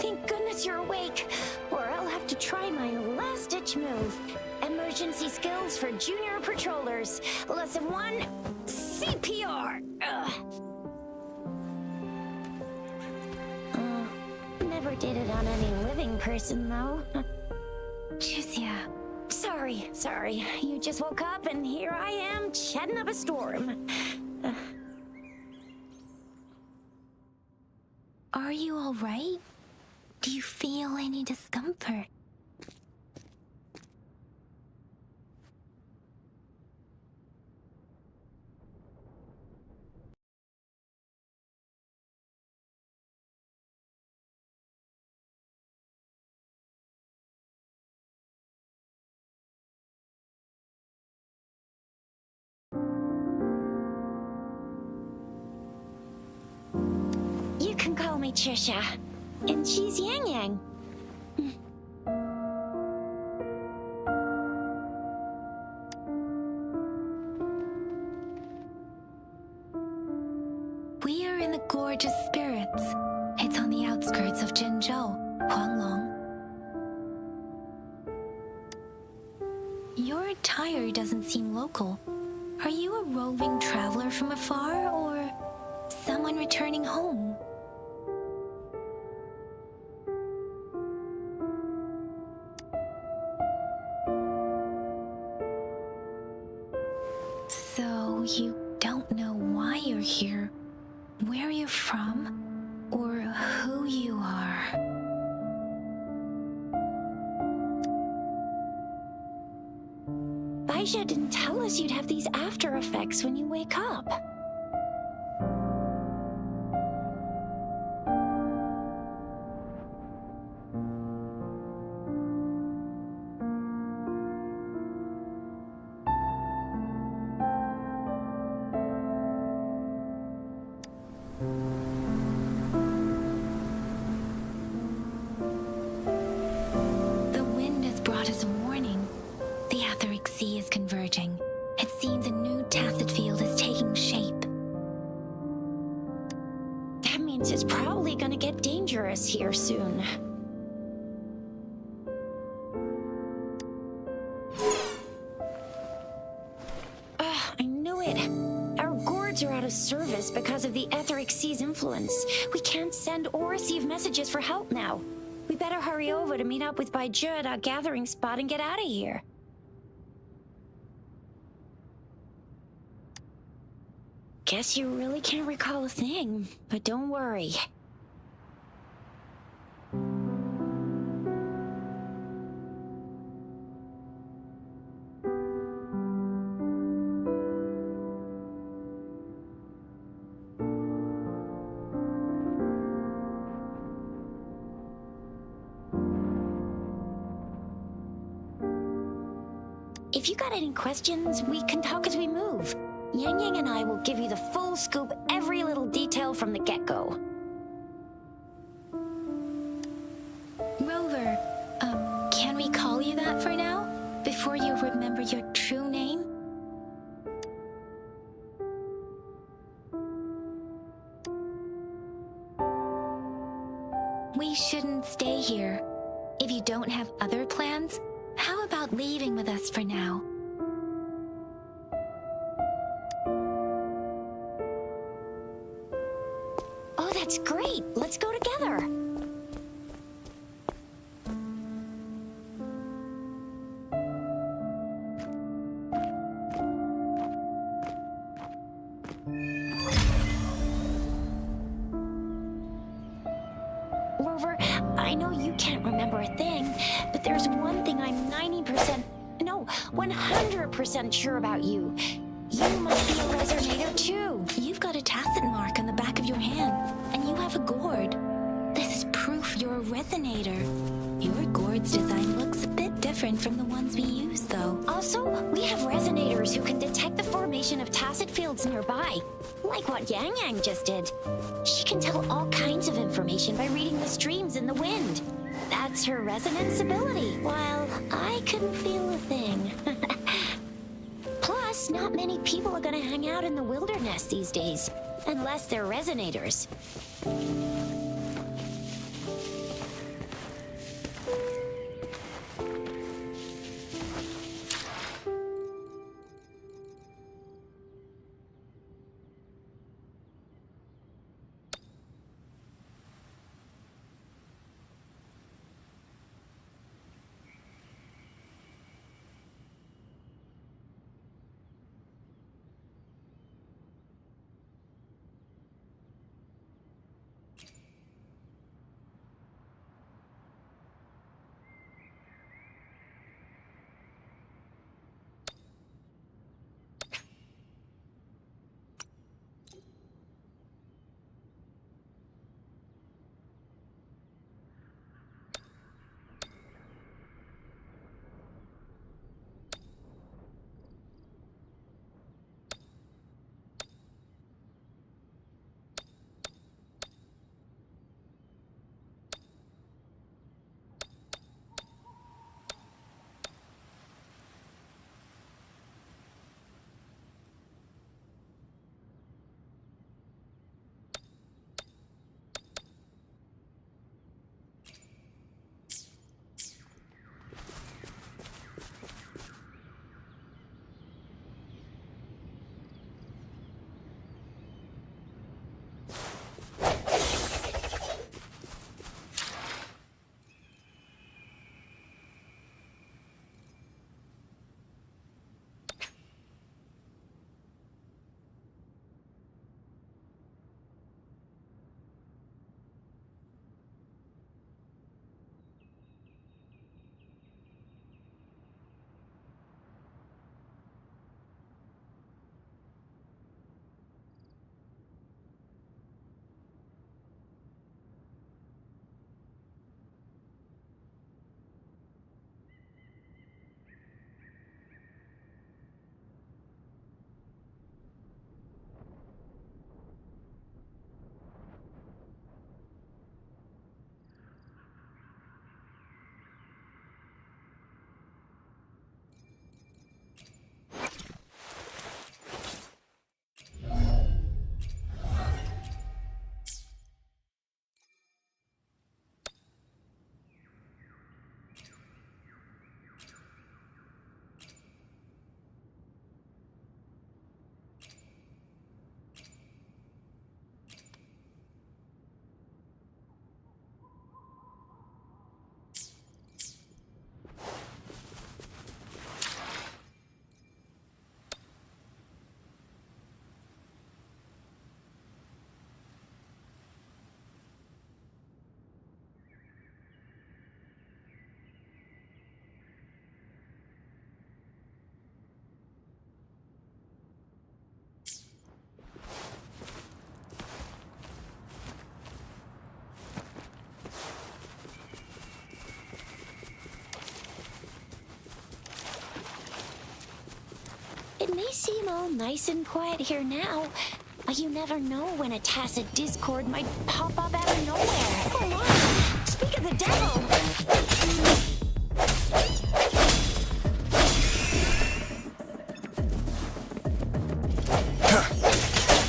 Thank goodness you're awake, or I'll have to try my last-ditch move. Emergency skills for junior patrollers. Lesson 1, CPR. Never did it on any living person, though. Jusia. Sorry. You just woke up, and here I am, chatting up a storm. Are you all right? Do you feel any discomfort? You can call me Trisha, and she's Yang Yang. We are in the Gorgeous Spirits. It's on the outskirts of Jinzhou, Huanglong. Your attire doesn't seem local. Are you a roving traveler from afar, or someone returning home? So you don't know why you're here, where you're from, or who you are. Baisha didn't tell us you'd have these after effects when you wake up. The wind has brought us a warning. The Etheric Sea is converging. It seems a new tacit field is taking shape. That means it's probably gonna get dangerous here soon. I knew it. Our gourds are out of service because of the Etheric Sea's influence. We can't send or receive messages for help now. We better hurry over to meet up with Baiju at our gathering spot and get out of here. Guess you really can't recall a thing, but don't worry. If you got any questions, we can talk as we move. Yang Yang and I will give you the full scoop, every little detail from the get-go. Rover, can we call you that for now? Before you remember your true name? We shouldn't stay here. If you don't have other plans, how about leaving with us for now? Oh, that's great! Let's go together! Rover, I know you can't remember a thing, but there's one thing I'm 100% sure about you. You must be a resonator too. You've got a tacit mark on the back of your hand, and you have a gourd. This is proof you're a resonator. Your gourd's design looks a bit different from the ones we use, though. Also, we have resonators who can detect the formation of tacit fields nearby, like what Yang Yang just did. She can tell all kinds of information by reading the streams in the wind. That's her resonance ability, while I couldn't feel a thing. Plus, not many people are gonna hang out in the wilderness these days, unless they're resonators. It may seem all nice and quiet here now, but you never know when a tacit discord might pop up out of nowhere. Come on, speak of the devil!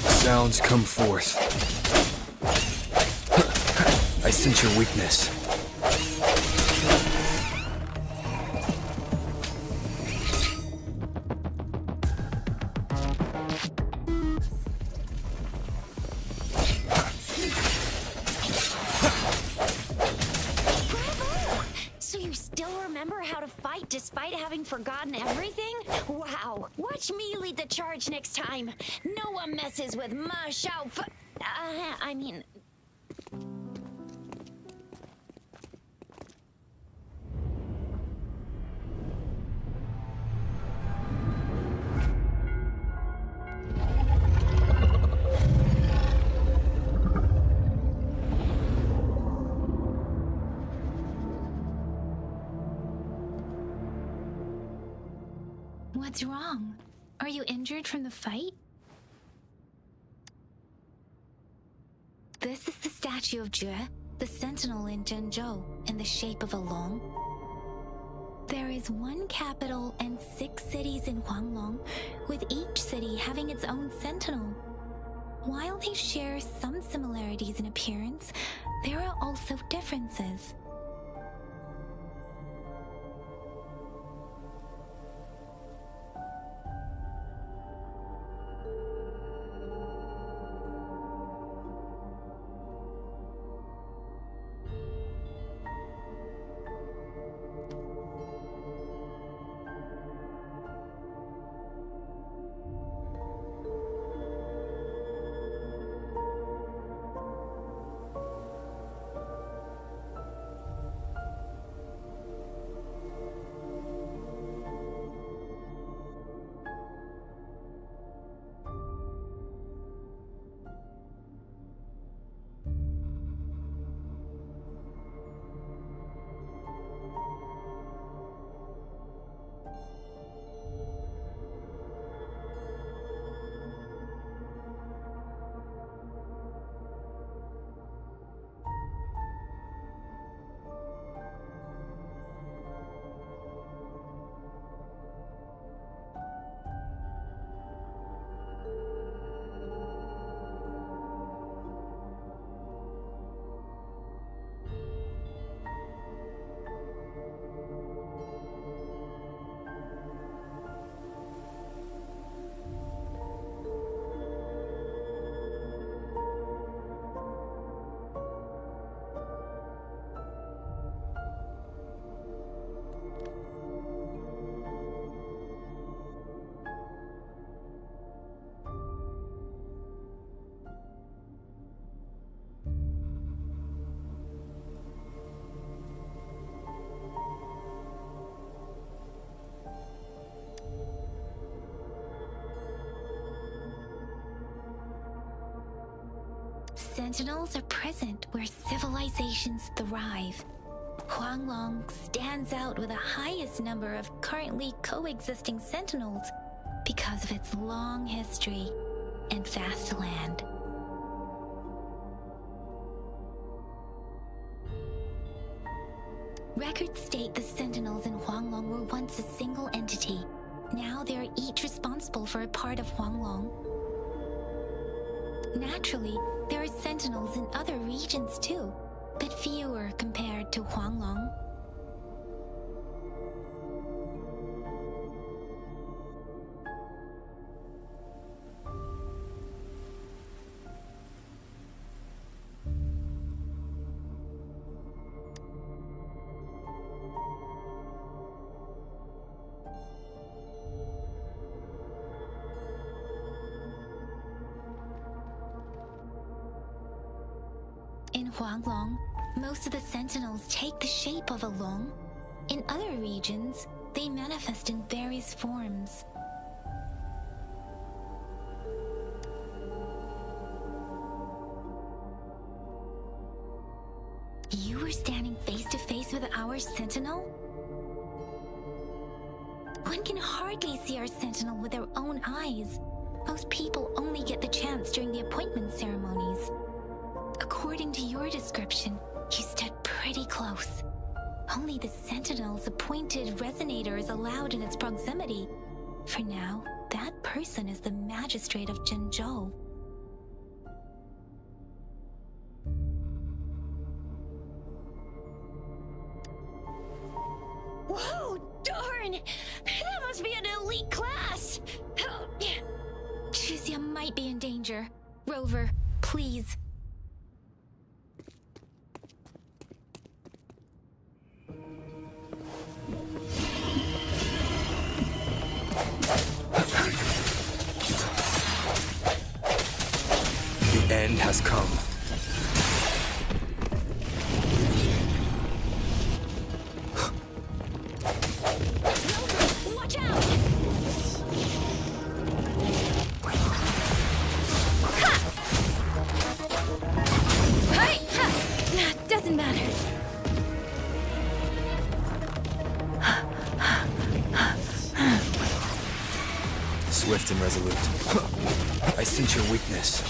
Sounds come forth. I sense your weakness. So you still remember how to fight despite having forgotten everything? Wow! Watch me lead the charge next time. No one messes with my I mean... What's wrong? Are you injured from the fight? This is the statue of Jue, the sentinel in Zhenzhou, in the shape of a long. There is one capital and 6 cities in Huanglong, with each city having its own sentinel. While they share some similarities in appearance, there are also differences. Sentinels are present where civilizations thrive. Huanglong stands out with the highest number of currently coexisting sentinels because of its long history and vast land. Records state the sentinels in Huanglong were once a single entity. Now they are each responsible for a part of Huanglong. Naturally, there are sentinels in other regions too, but fewer compared to Huanglong. In Huanglong, most of the sentinels take the shape of a long. In other regions, they manifest in various forms. You were standing face to face with our sentinel? One can hardly hardly see our sentinel with their own eyes. Most people only get the chance during the appointment ceremonies. According to your description, you stood pretty close. Only the sentinel's appointed resonator is allowed in its proximity. For now, that person is the magistrate of Jinzhou. Whoa, darn! That must be an elite class! Chixia might be in danger. Rover, please. The end has come. Watch out! Hey! Doesn't matter. Swift and resolute. I sense your weakness.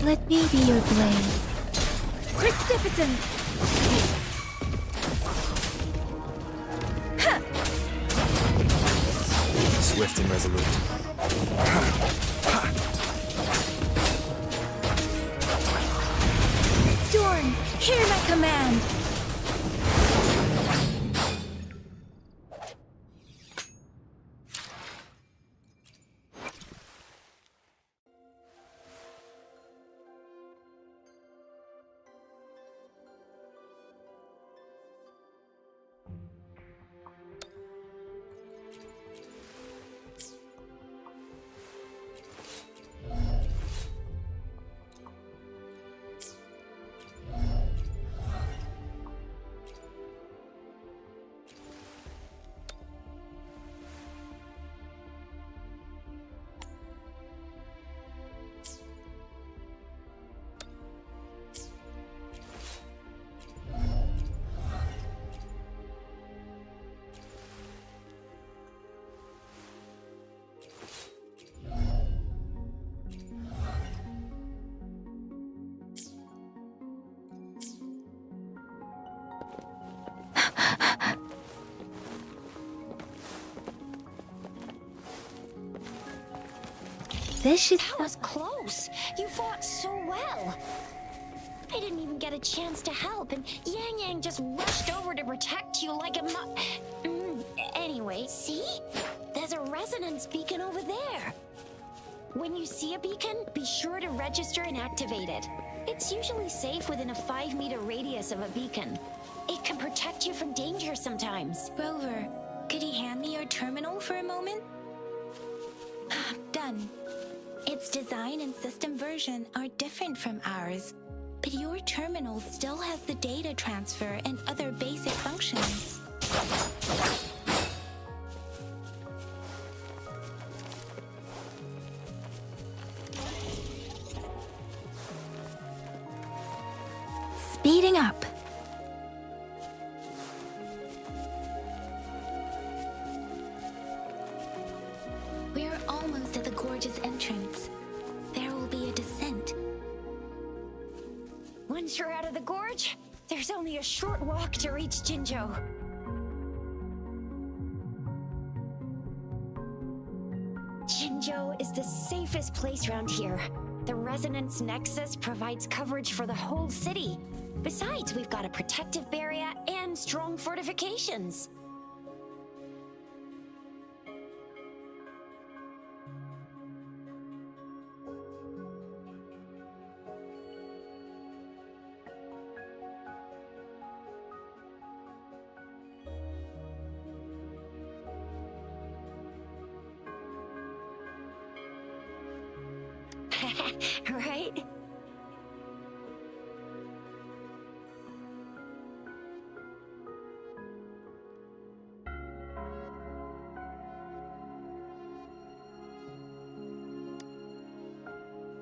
Let me be your blade. Precipitant! Swift and resolute. Storm, hear my command! That was close. You fought so well. I didn't even get a chance to help, and Yang Yang just rushed over to protect you like a Anyway, see? There's a resonance beacon over there. When you see a beacon, be sure to register and activate it. It's usually safe within a 5-meter radius of a beacon. It can protect you from danger sometimes. Rover, could you hand me your terminal for a moment? Done. Its design and system version are different from ours, but your terminal still has the data transfer and other basic functions. Speeding up. We're almost at the gorge's entrance. There will be a descent. Once you're out of the gorge, there's only a short walk to reach Jinzhou. Jinzhou is the safest place around here. The Resonance Nexus provides coverage for the whole city. Besides, we've got a protective barrier and strong fortifications. Right?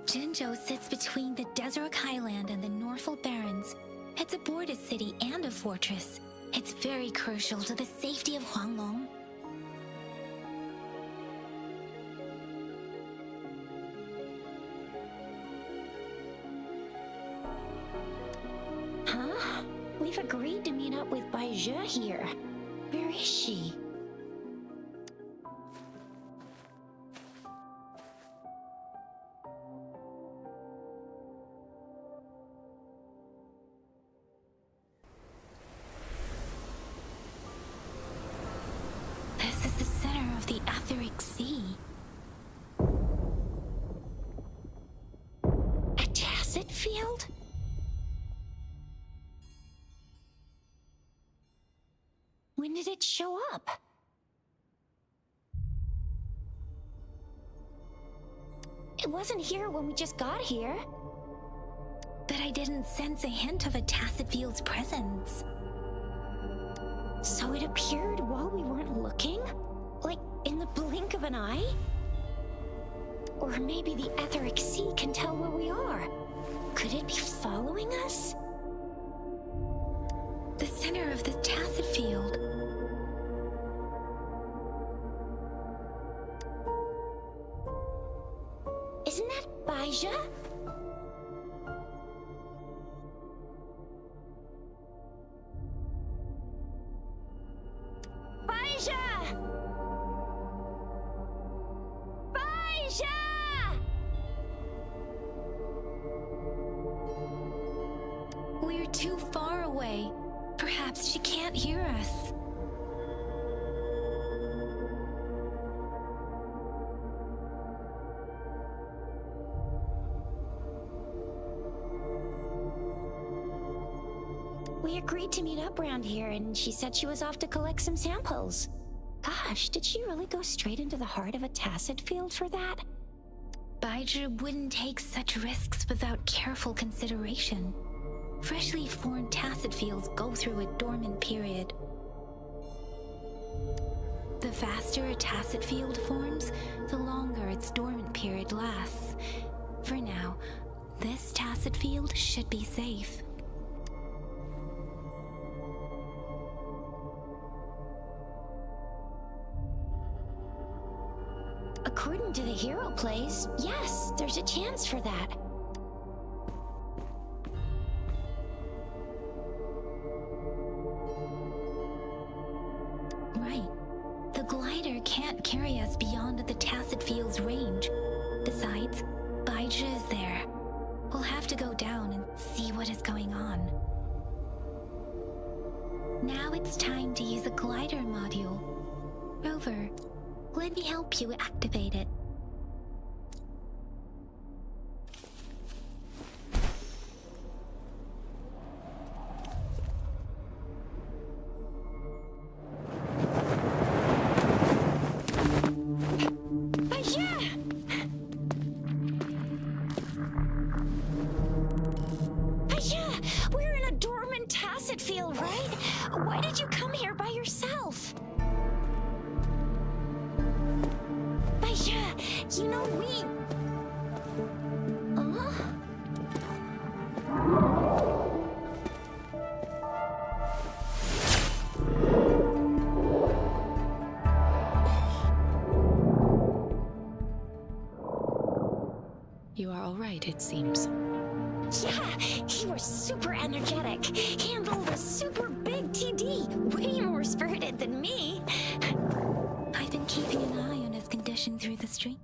Jinzhou sits between the Desert Highland and the Northel Barrens. It's a border city and a fortress. It's very crucial to the safety of Huanglong. Huh? We've agreed to meet up with Baizhe here. Where is she? This is the center of the Etheric Sea. A tacit field? When did it show up? It wasn't here when we just got here. But I didn't sense a hint of a tacit field's presence. So it appeared while we weren't looking? Like in the blink of an eye? Or maybe the Etheric Sea can tell where we are. Could it be following us? The center of the tacit field. Isn't that Baizhe? Baizhe! Baizhe! We're too far away. Perhaps she can't hear us. We agreed to meet up around here, and she said she was off to collect some samples. Gosh, did she really go straight into the heart of a tacit field for that? Baizhe wouldn't take such risks without careful consideration. Freshly formed tacit fields go through a dormant period. The faster a tacit field forms, the longer its dormant period lasts. For now, this tacit field should be safe. According to the hero plays, yes, there's a chance for that. Right. The glider can't carry us beyond the tacit field's range. Besides, Baizhe is there. We'll have to go down and see what is going on. Now it's time to use a glider module. Rover, let me help you activate it. We're in a dormant tacit field, right? Why did you come here by yourself? Baizhe, you know we... You are all right, it seems. Yeah, he was super energetic. Handled a super big TD. Way more spirited than me. I've been keeping an eye on his condition through the stream.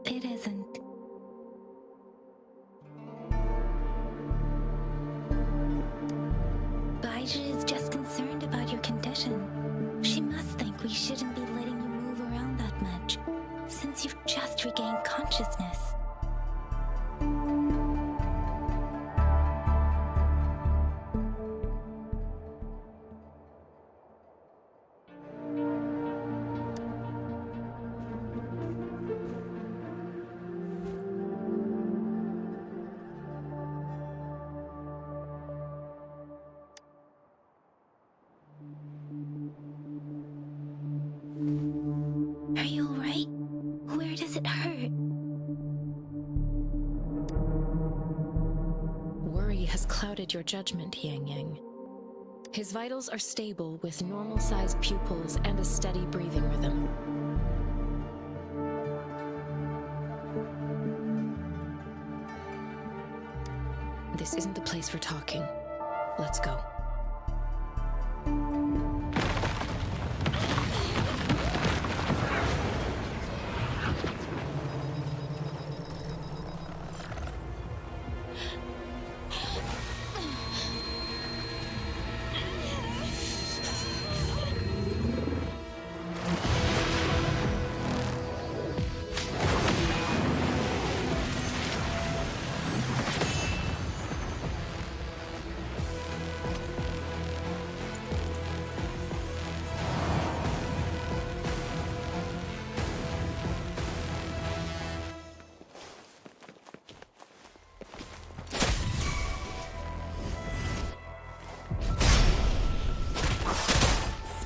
It isn't. Baizhe is just concerned about your condition. She must think we shouldn't be letting you move around that much, since you've just regained consciousness. clouded your judgment, Yang Yang. His vitals are stable with normal-sized pupils and a steady breathing rhythm. This isn't the place for talking. Let's go.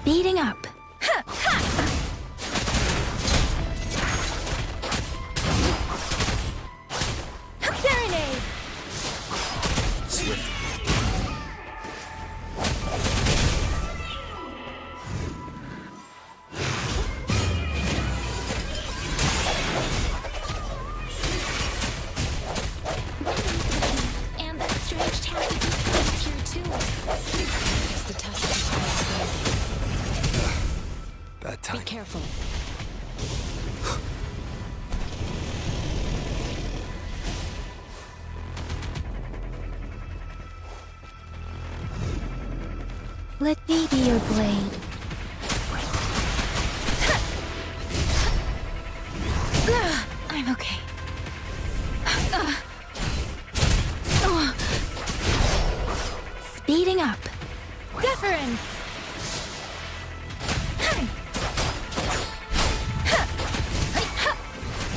Speeding up. Serenade! Swift. And that strange task is here too. It's the test. Bad time. Be careful. Let me be your blade. I'm okay. Speeding up. Deference.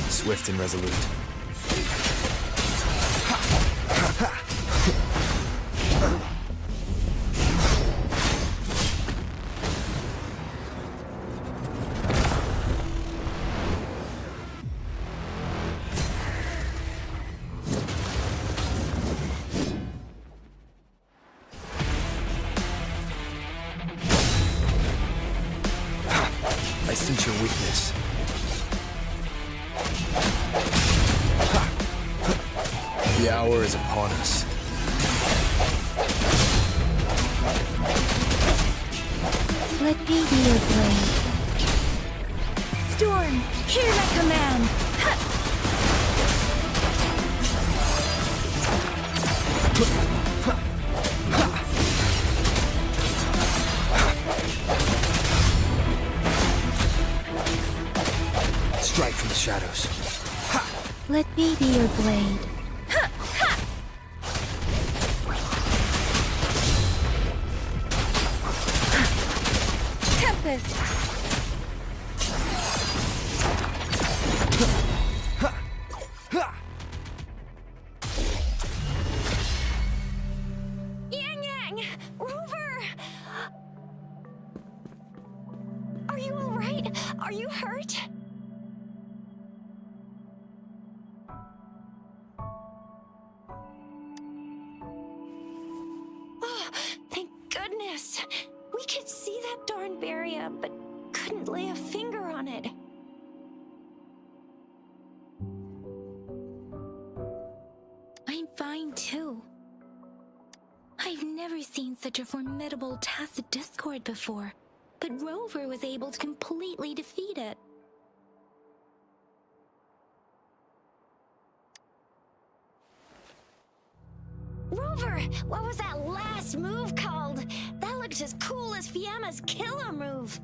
Swift and resolute. I sense your weakness. The hour is upon us. Let me be your blade. Storm, hear my command. Strike from the shadows. Let me be your blade. Tempest. Yang Yang! Rover! Are you alright? Are you hurt? Oh, thank goodness! We could see that darn barrier, but couldn't lay a finger on it. I'm fine too. I've never seen such a formidable tacit discord before, but Rover was able to completely defeat it. Rover, what was that last move called? That looked as cool as Fiamma's killer move.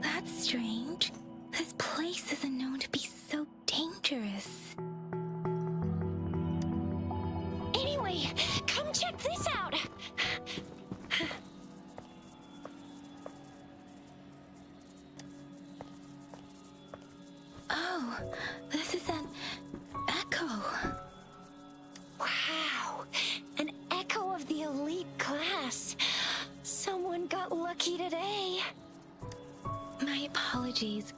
That's strange. This place isn't known to be so dangerous. Anyway, come check this out. Oh, this is an echo. Wow, an echo of the elite class. Someone got lucky today. My apologies.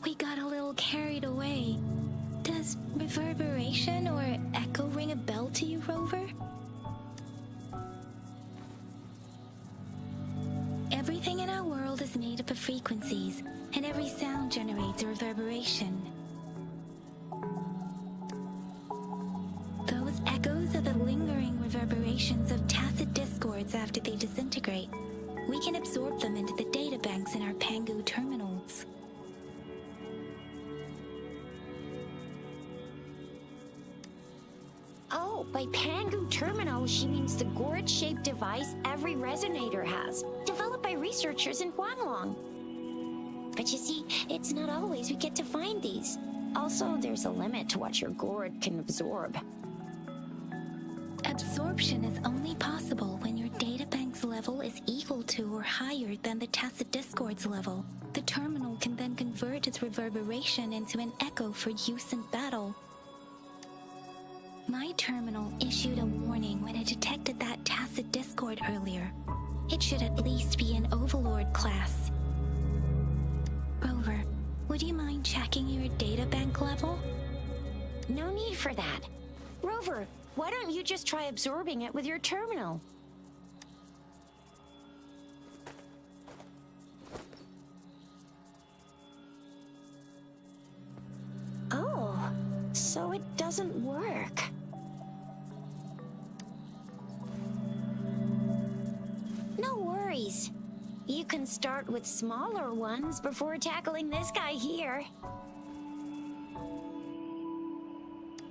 We got a little carried away. Does reverberation or echo ring a bell to you, Rover? Everything in our world is made up of frequencies, and every sound generates a reverberation. Those echoes are the lingering reverberations of tacit discords after they disintegrate. We can absorb them into the databanks in our Pangu terminals. Oh, by Pangu Terminal, she means the gourd-shaped device every resonator has, developed by researchers in Huanglong. But you see, it's not always we get to find these. Also, there's a limit to what your gourd can absorb. Absorption is only possible when your databank's level is equal to or higher than the tacit discord's level. The terminal can then convert its reverberation into an echo for use in battle. My terminal issued a warning when it detected that tacit discord earlier. It should at least be an Overlord class. Rover, would you mind checking your databank level? No need for that. Rover, why don't you just try absorbing it with your terminal? Oh, so it doesn't work. No worries. You can start with smaller ones before tackling this guy here.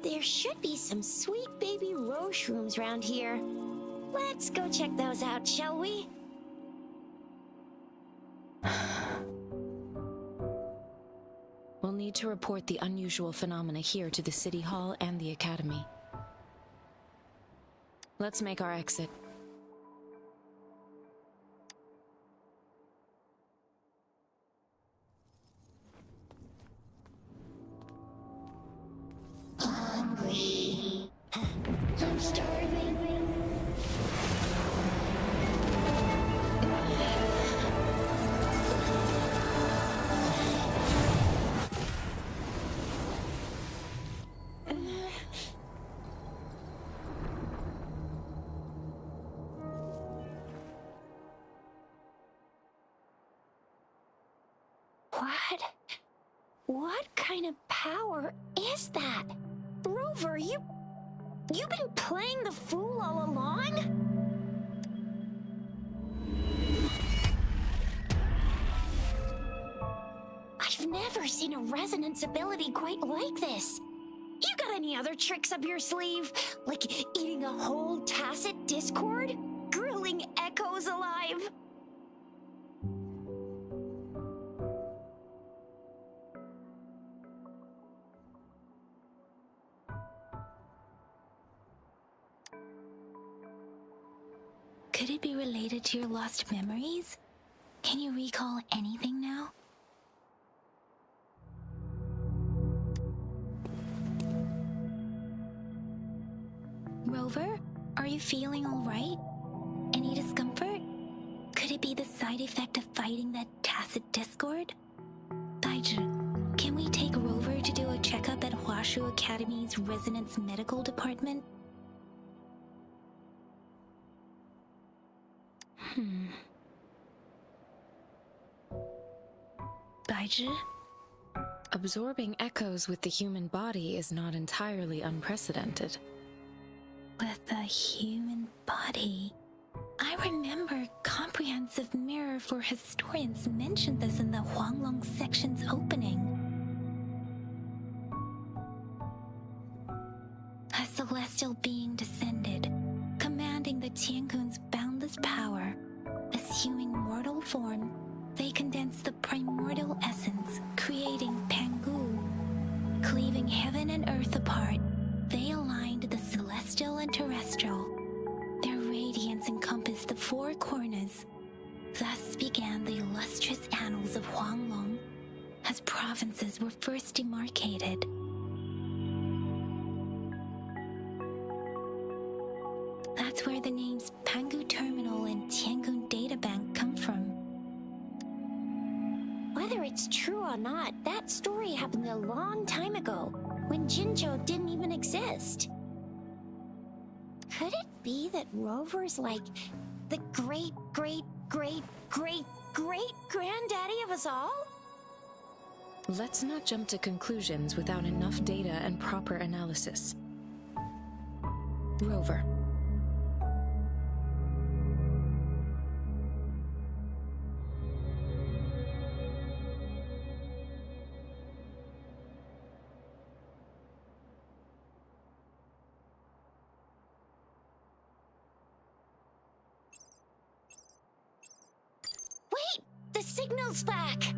There should be some sweet baby rose shrooms around here. Let's go check those out, shall we? We'll need to report the unusual phenomena here to the City Hall and the Academy. Let's make our exit. Hungry. I'm starving. What kind of power is that? Rover, you've been playing the fool all along? I've never seen a resonance ability quite like this. You got any other tricks up your sleeve? Like eating a whole tacit discord? Grilling echoes alive? Could it be related to your lost memories? Can you recall anything now? Rover, are you feeling all right? Any discomfort? Could it be the side effect of fighting that tacit discord? Daiju, can we take Rover to do a checkup at Huashu Academy's Resonance Medical Department? Daiju? Absorbing echoes with the human body is not entirely unprecedented. With the human body. I remember Comprehensive Mirror for Historians mentioned this in the Huanglong section's opening. A celestial being descended, commanding the Tiankun's boundless power. Assuming mortal form, they condensed the primordial essence, creating Pangu. Cleaving heaven and earth apart, they aligned the celestial and terrestrial. Their radiance encompassed the four corners. Thus began the illustrious annals of Huanglong, as provinces were first demarcated. That's where the names Pangu Terminal and Tiangun Databank come from. Whether it's true or not, that story happened a long time ago. when Jinzhou didn't even exist. Could it be that Rover's like the great granddaddy of us all? Let's not jump to conclusions without enough data and proper analysis. Rover. Wait! The signal's back!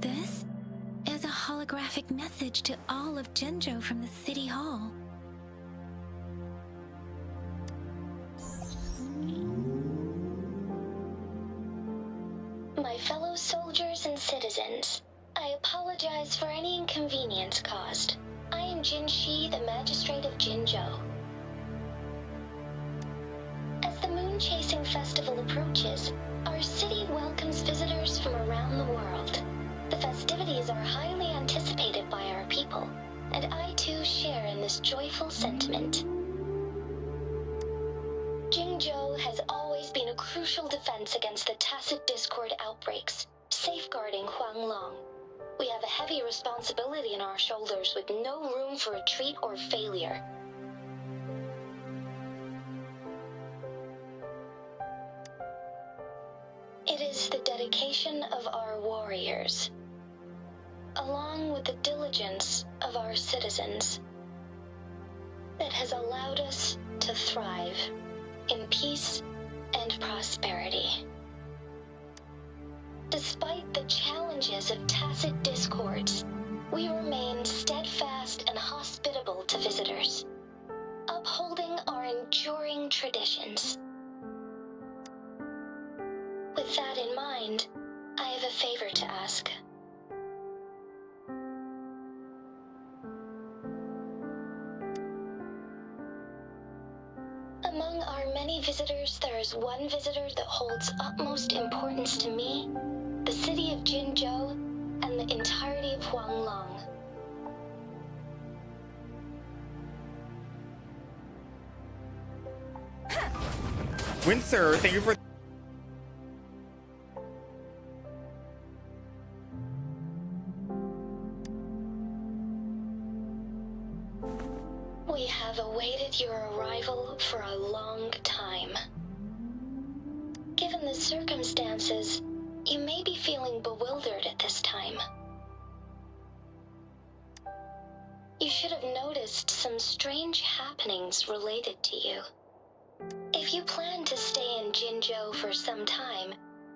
This is a holographic message to all of Jinzhou from the City Hall. My fellow soldiers and citizens, I apologize for any inconvenience caused. I am Jin Shi, the Magistrate of Jinzhou. As the Moon Chasing Festival approaches, our city welcomes visitors from around the world. The festivities are highly anticipated by our people, and I too share in this joyful sentiment. Jinzhou has always been a crucial defense against the tacit discord outbreaks, safeguarding Huanglong. We have a heavy responsibility on our shoulders with no room for retreat or failure. It is the dedication of our warriors, along with the diligence of our citizens, that has allowed us to thrive in peace and prosperity. Despite the challenges of tacit discords, we remain steadfast and hospitable to visitors, upholding our enduring traditions. With that in mind, I have a favor to ask. Among our many visitors, there is one visitor that holds utmost importance to me, the city of Jinzhou, and the entirety of Huanglong. Windsor, thank you for... We have awaited your arrival for a long time. Given the circumstances, you may be feeling bewildered at this time. You should have noticed some strange happenings related to you. If you plan to stay in Jinzhou for some time,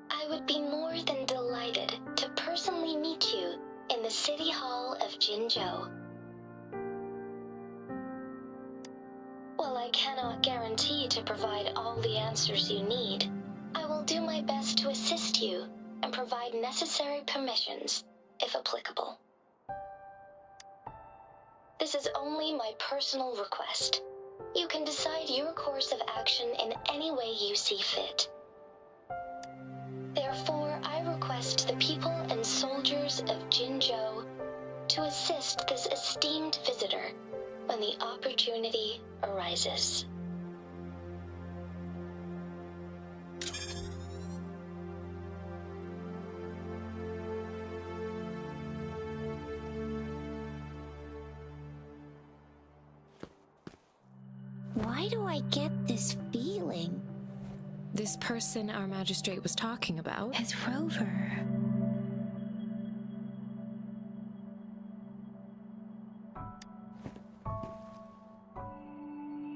I would be more than delighted to personally meet you in the City Hall of Jinzhou. While I cannot guarantee to provide all the answers you need, I will do my best to assist you and provide necessary permissions, if applicable. This is only my personal request. You can decide your course of action in any way you see fit. Therefore, I request the people and soldiers of Jinzhou to assist this esteemed visitor when the opportunity arises. Why do I get this feeling? This person our magistrate was talking about? As Rover.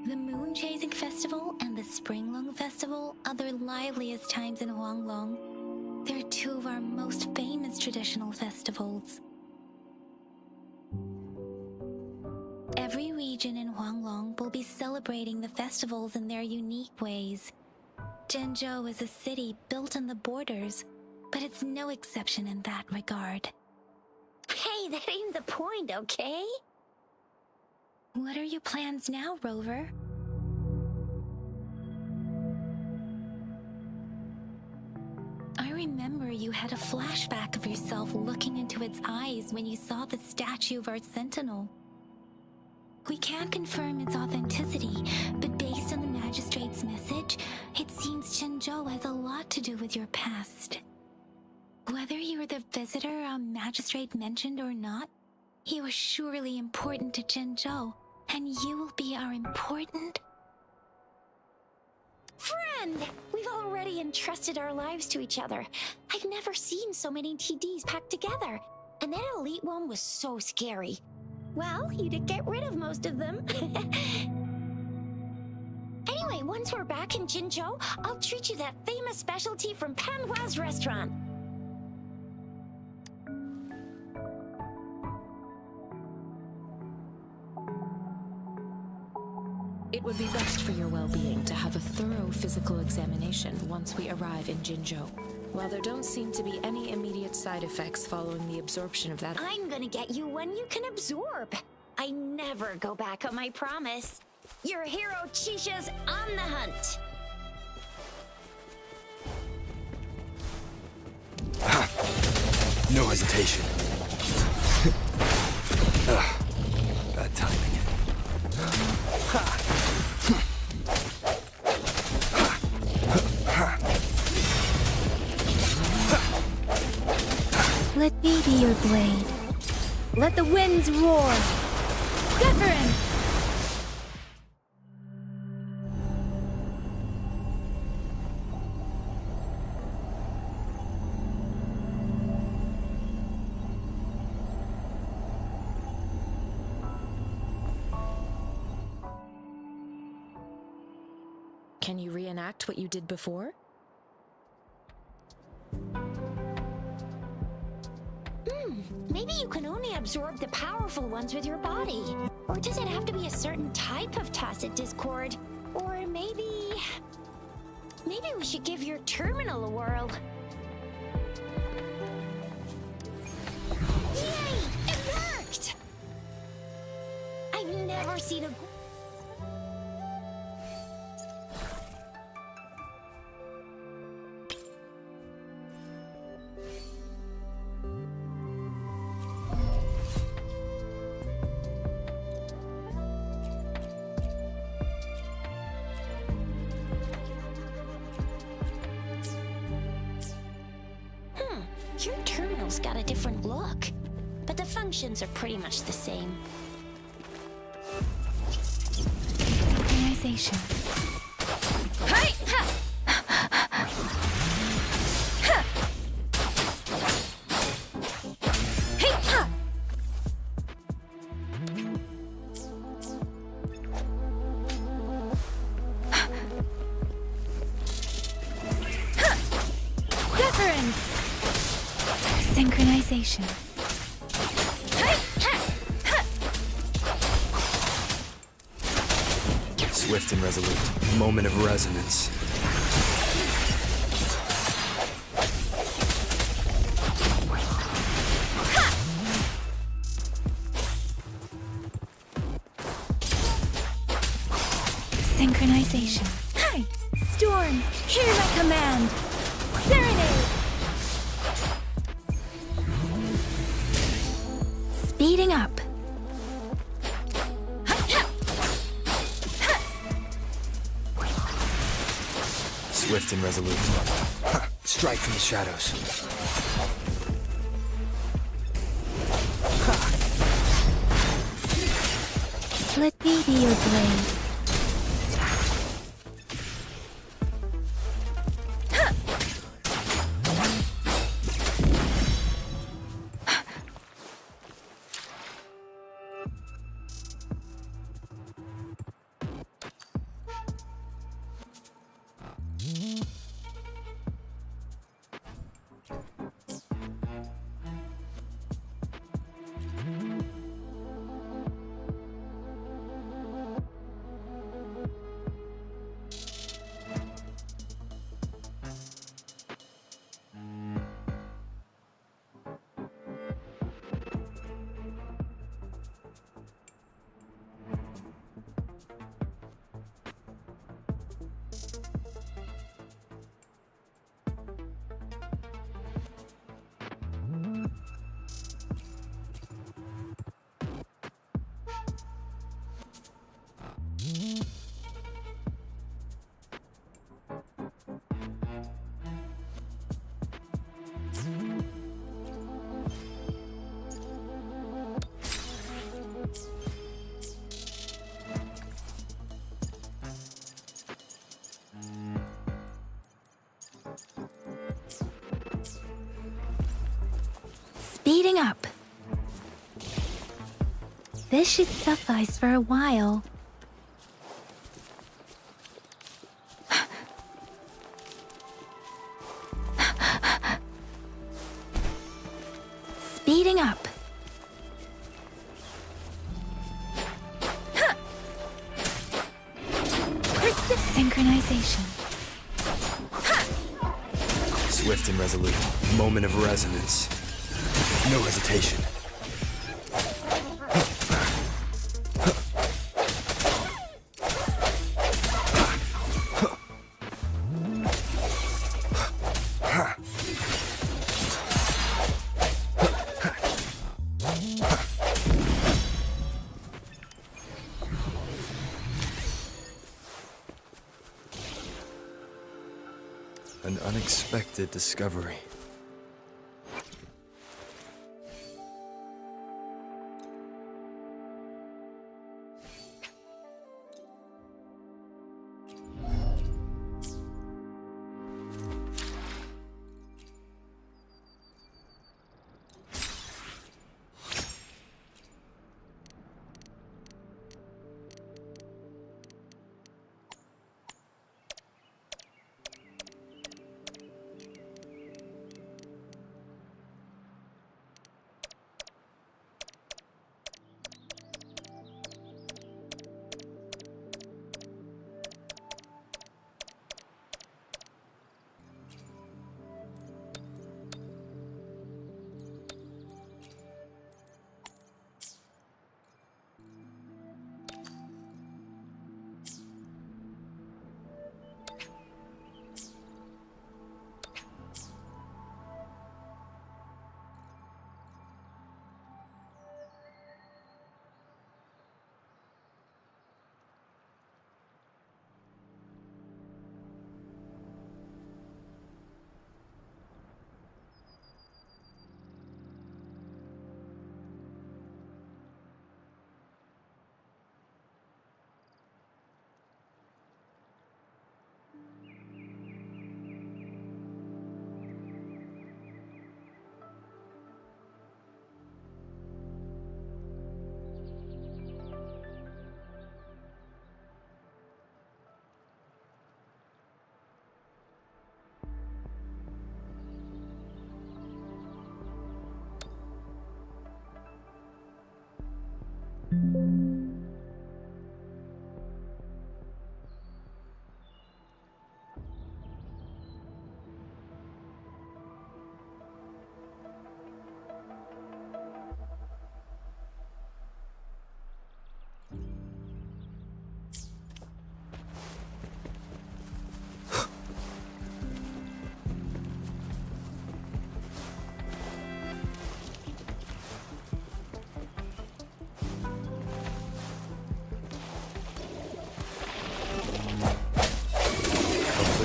The Moon Chasing Festival and the Springlong Festival are the liveliest times in Huanglong. They're two of our most famous traditional festivals. Every region in Huanglong will be celebrating the festivals in their unique ways. Jinzhou is a city built on the borders, but it's no exception in that regard. Hey, that ain't the point, okay? What are your plans now, Rover? I remember you had had a flashback of yourself looking into its eyes when you saw the statue of our sentinel. We can't confirm its authenticity, but based on the magistrate's message, it seems Jinzhou has a lot to do with your past. Whether you were the visitor our magistrate mentioned or not, you are surely important to Jinzhou, and you will be our important... Friend! We've already entrusted our lives to each other. I've never seen so many TDs packed together. And that elite one was so scary. Well, you did get rid of most of them. Anyway, once we're back in Jinzhou, I'll treat you that famous specialty from Panhua's restaurant. It would be best for your well-being to have a thorough physical examination once we arrive in Jinzhou. While there don't seem to be any immediate side effects following the absorption of that... I'm gonna get you one you can absorb. I never go back on my promise. Your hero Chisha's on the hunt. No hesitation. Bad timing. Let me be your blade. Let the winds roar. Deference! Can you reenact what you did before? Maybe you can only absorb the powerful ones with your body. Or does it have to be a certain type of tacit discord? Or maybe we should give your terminal a whirl. Yay! It worked! I've never seen a... Your terminal's got a different look, but the functions are pretty much the same. Organization. Hey! Ha! Ha! Hey! Ha! Deference! Synchronization. Swift and resolute. Moment of resonance. Synchronization. Hi! Storm! Hear my command! Serenade! Speeding up. Swift and resolute. Strike from the shadows. Let me be your blade. Speeding up. This should suffice for a while. Speeding up. Synchronization. Swift and resolute. Moment of resonance. No hesitation. An unexpected discovery.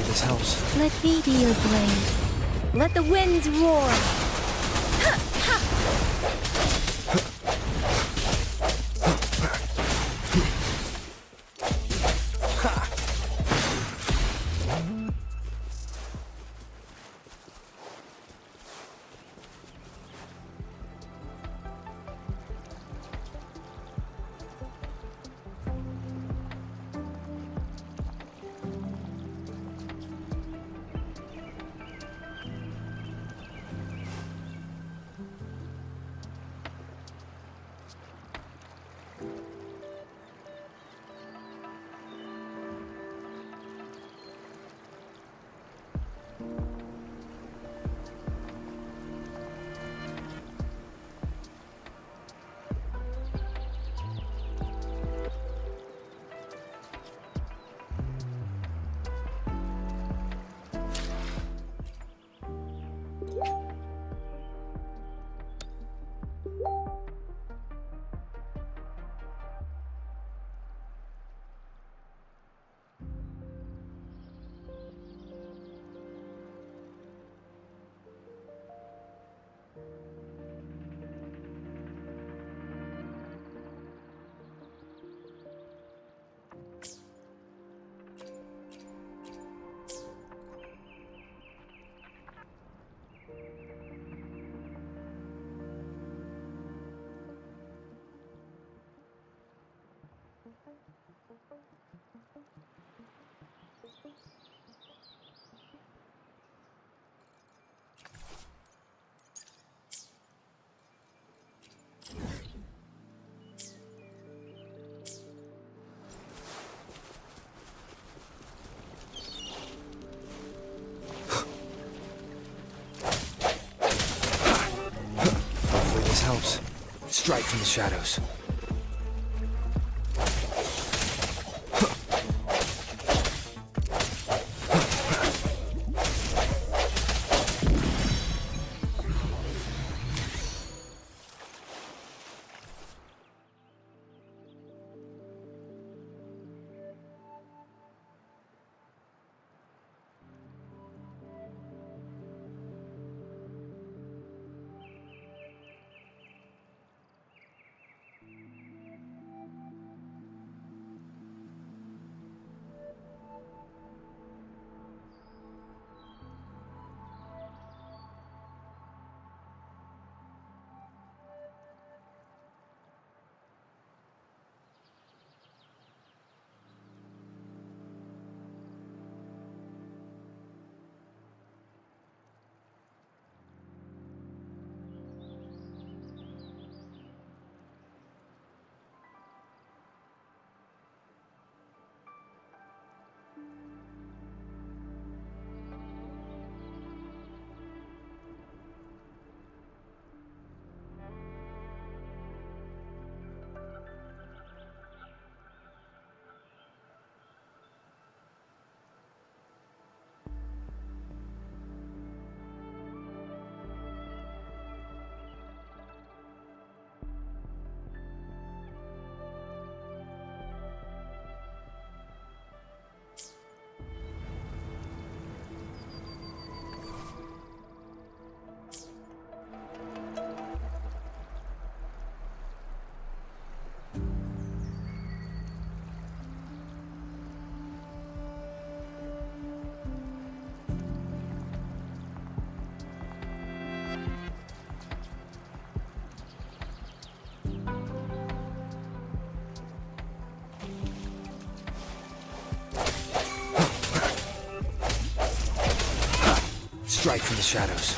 This helps. Let me be your blade. Let the winds roar. Hopefully this helps. Strike from the shadows. Strike from the shadows.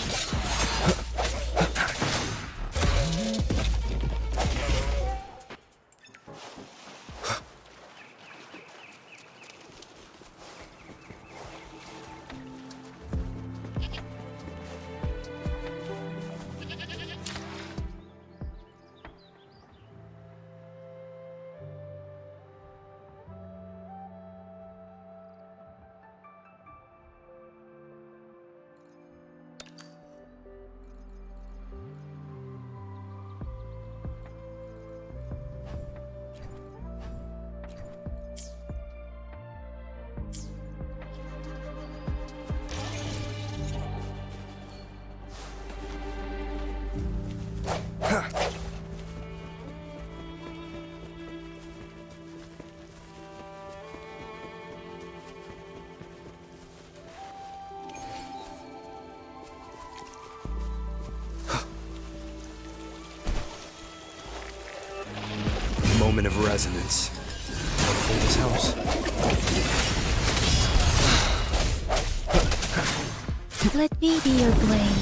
Moment of resonance. Hopefully this helps. Let me be your blade.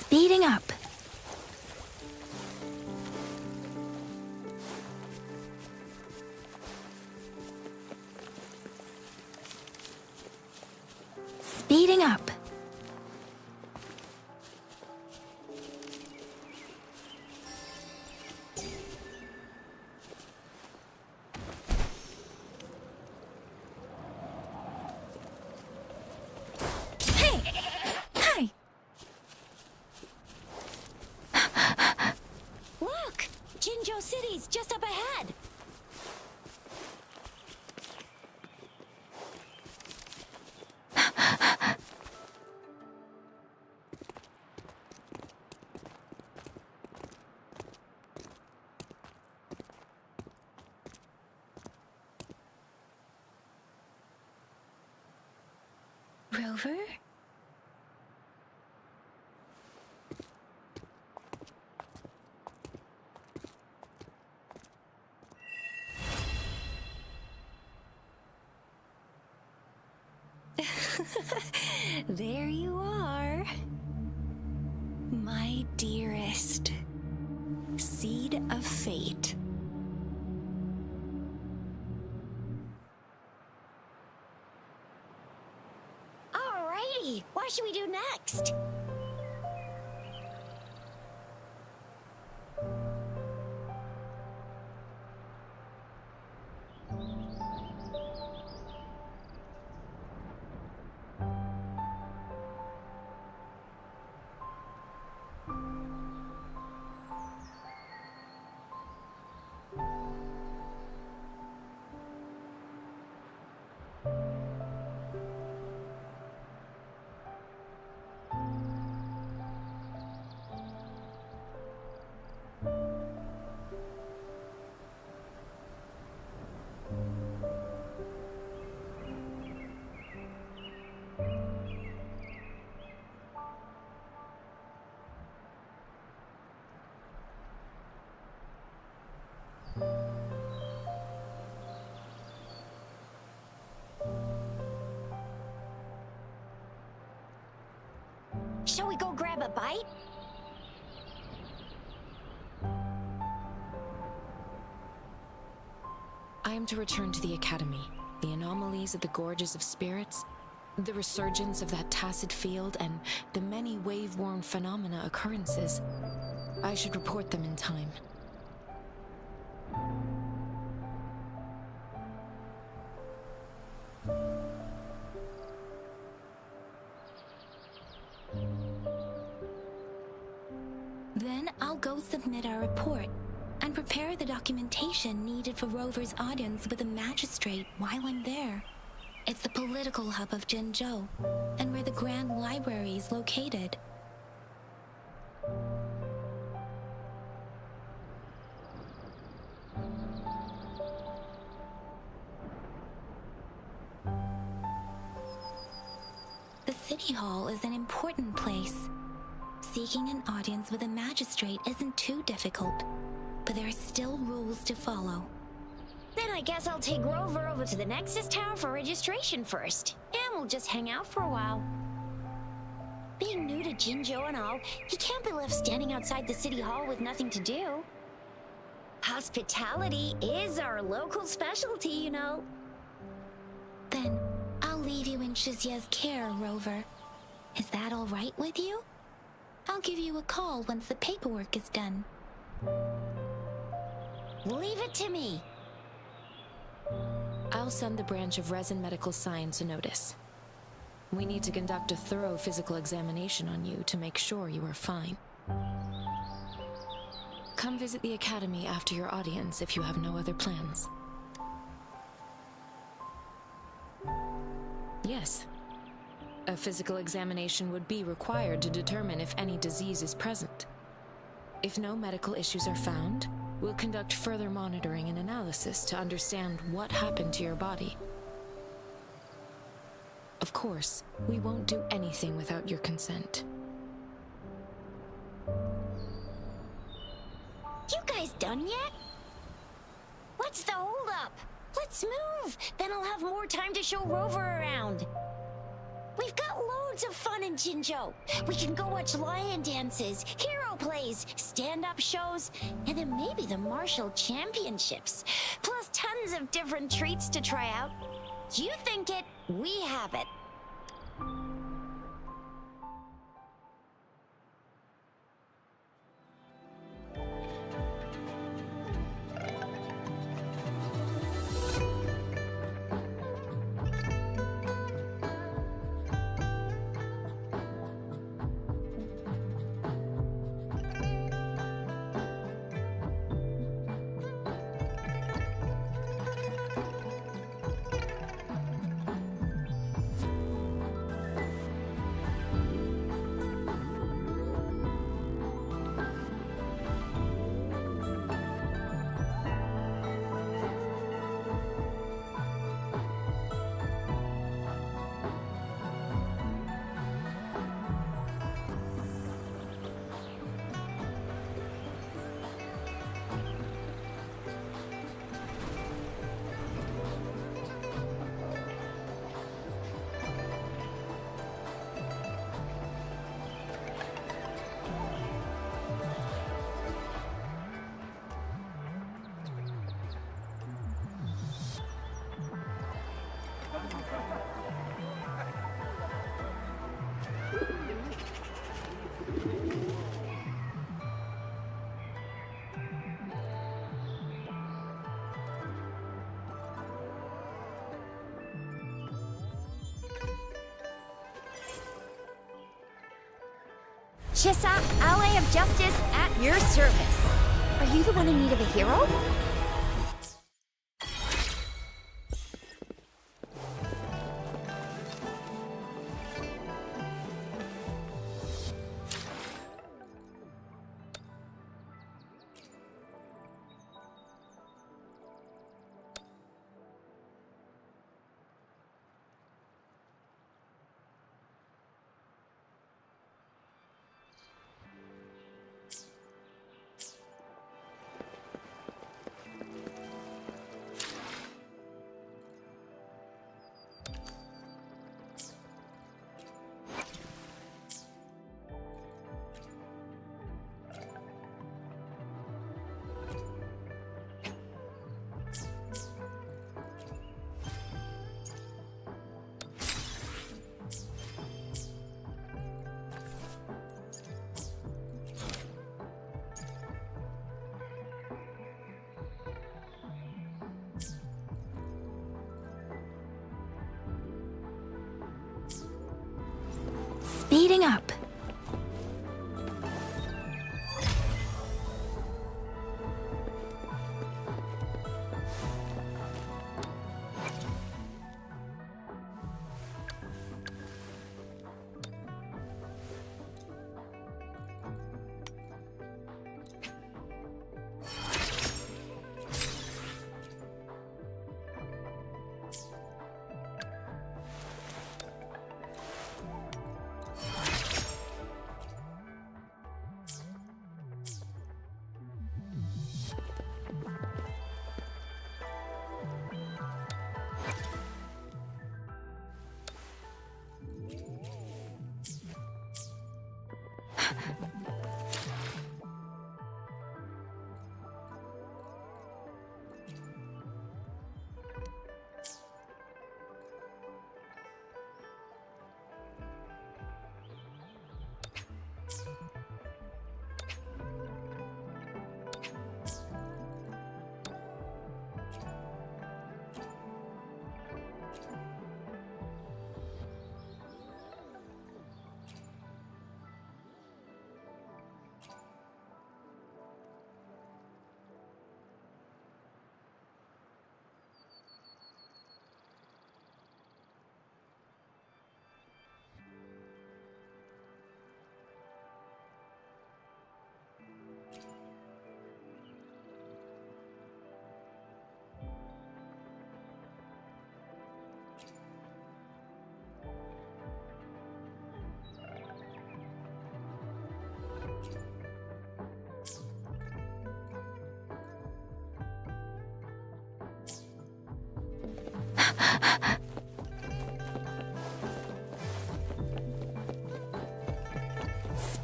Speeding up. Speeding up. Hey! Hi! Look! Jinzhou City's just up ahead! Rover? There you are. My dearest. Seed of fate. Alrighty, what should we do next? Shall we go grab a bite? I am to return to the Academy. The anomalies of the Gorges of Spirits, the resurgence of that tacit field, and the many wave-worn phenomena occurrences. I should report them in time. Then I'll go submit our report and prepare the documentation needed for Rover's audience with a magistrate while I'm there. It's the political hub of Jinzhou, and where the Grand Library is located. The City Hall is an important place. Seeking an audience with a magistrate isn't too difficult, but there are still rules to follow. Then I guess I'll take Rover over to the Nexus Tower for registration first, and we'll just hang out for a while. Being new to Jinzhou and all, he can't be left standing outside the City Hall with nothing to do. Hospitality is our local specialty, you know. Then I'll leave you in Shizia's care, Rover. Is that all right with you? I'll give you a call once the paperwork is done. Leave it to me. I'll send the branch of Resin Medical Science a notice. We need to conduct a thorough physical examination on you to make sure you are fine. Come visit the Academy after your audience if you have no other plans. Yes. A physical examination would be required to determine if any disease is present. If no medical issues are found, we'll conduct further monitoring and analysis to understand what happened to your body. Of course, we won't do anything without your consent. You guys done yet? What's the holdup? Let's move! Then I'll have more time to show Rover around. We've got loads of fun in Jinzhou. We can go watch lion dances, hero plays, stand-up shows, and then maybe the martial championships. Plus tons of different treats to try out. You think it, we have it. Chissa, Ally of Justice, at your service. Are you the one in need of a hero? Speeding up.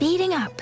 Speeding up.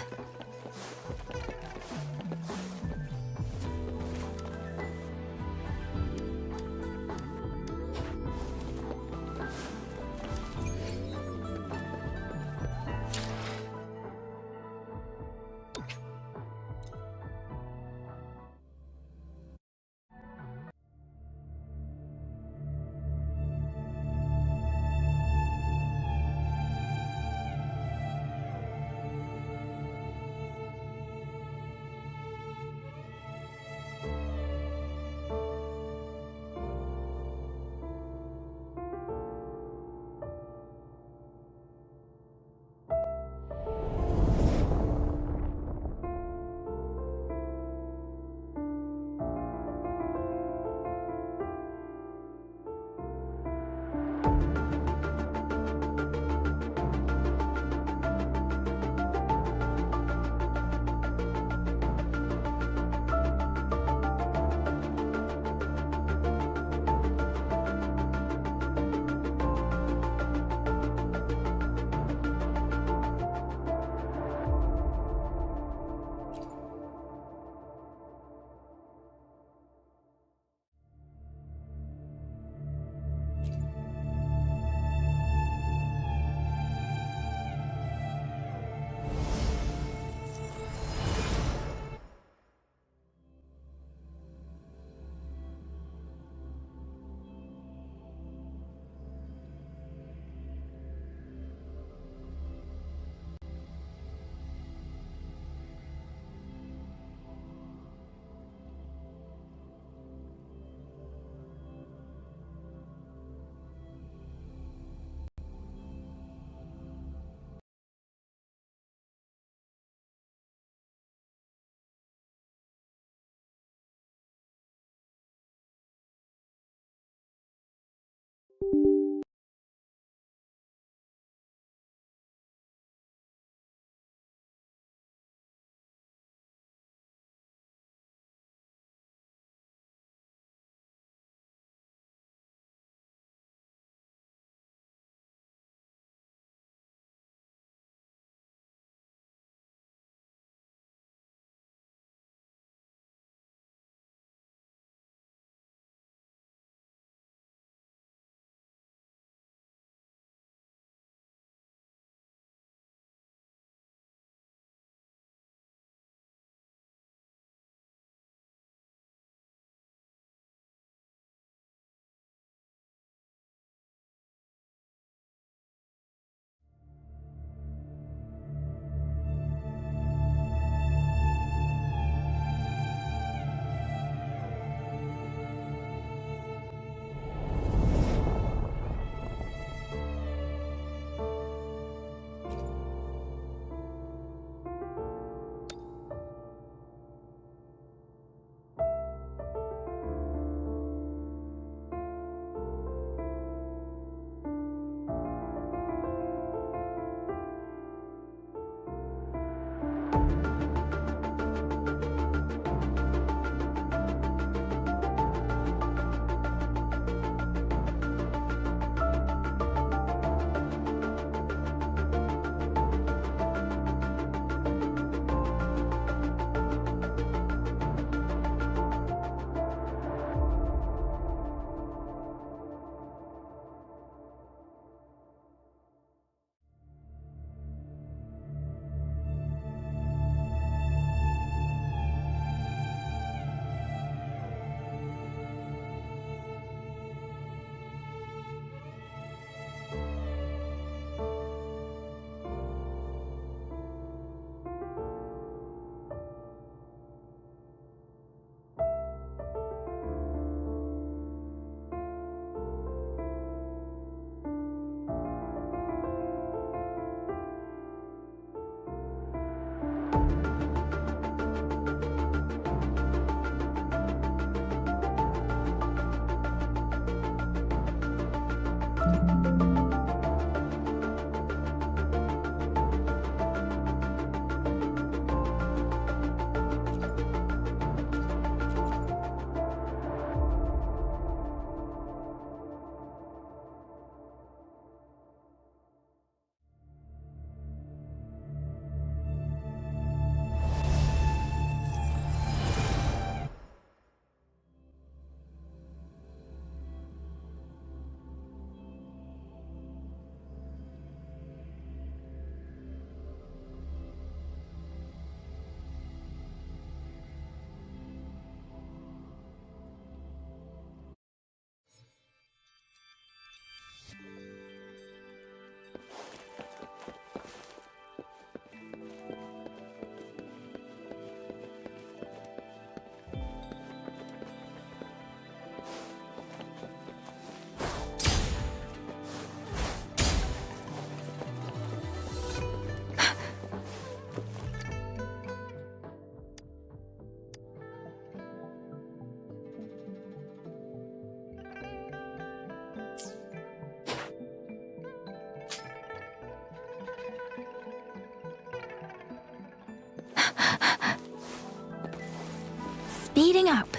Speeding up.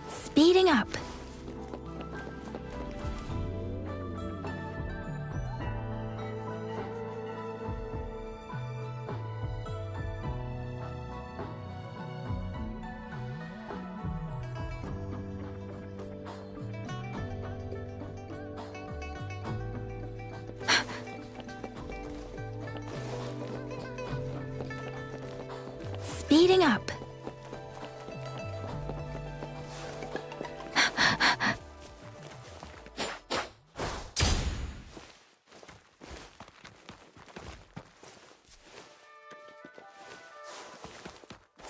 Speeding up. Speeding up.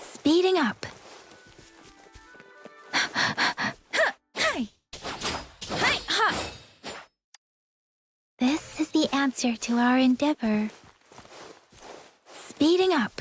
Speeding up. This is the answer to our endeavor. Speeding up.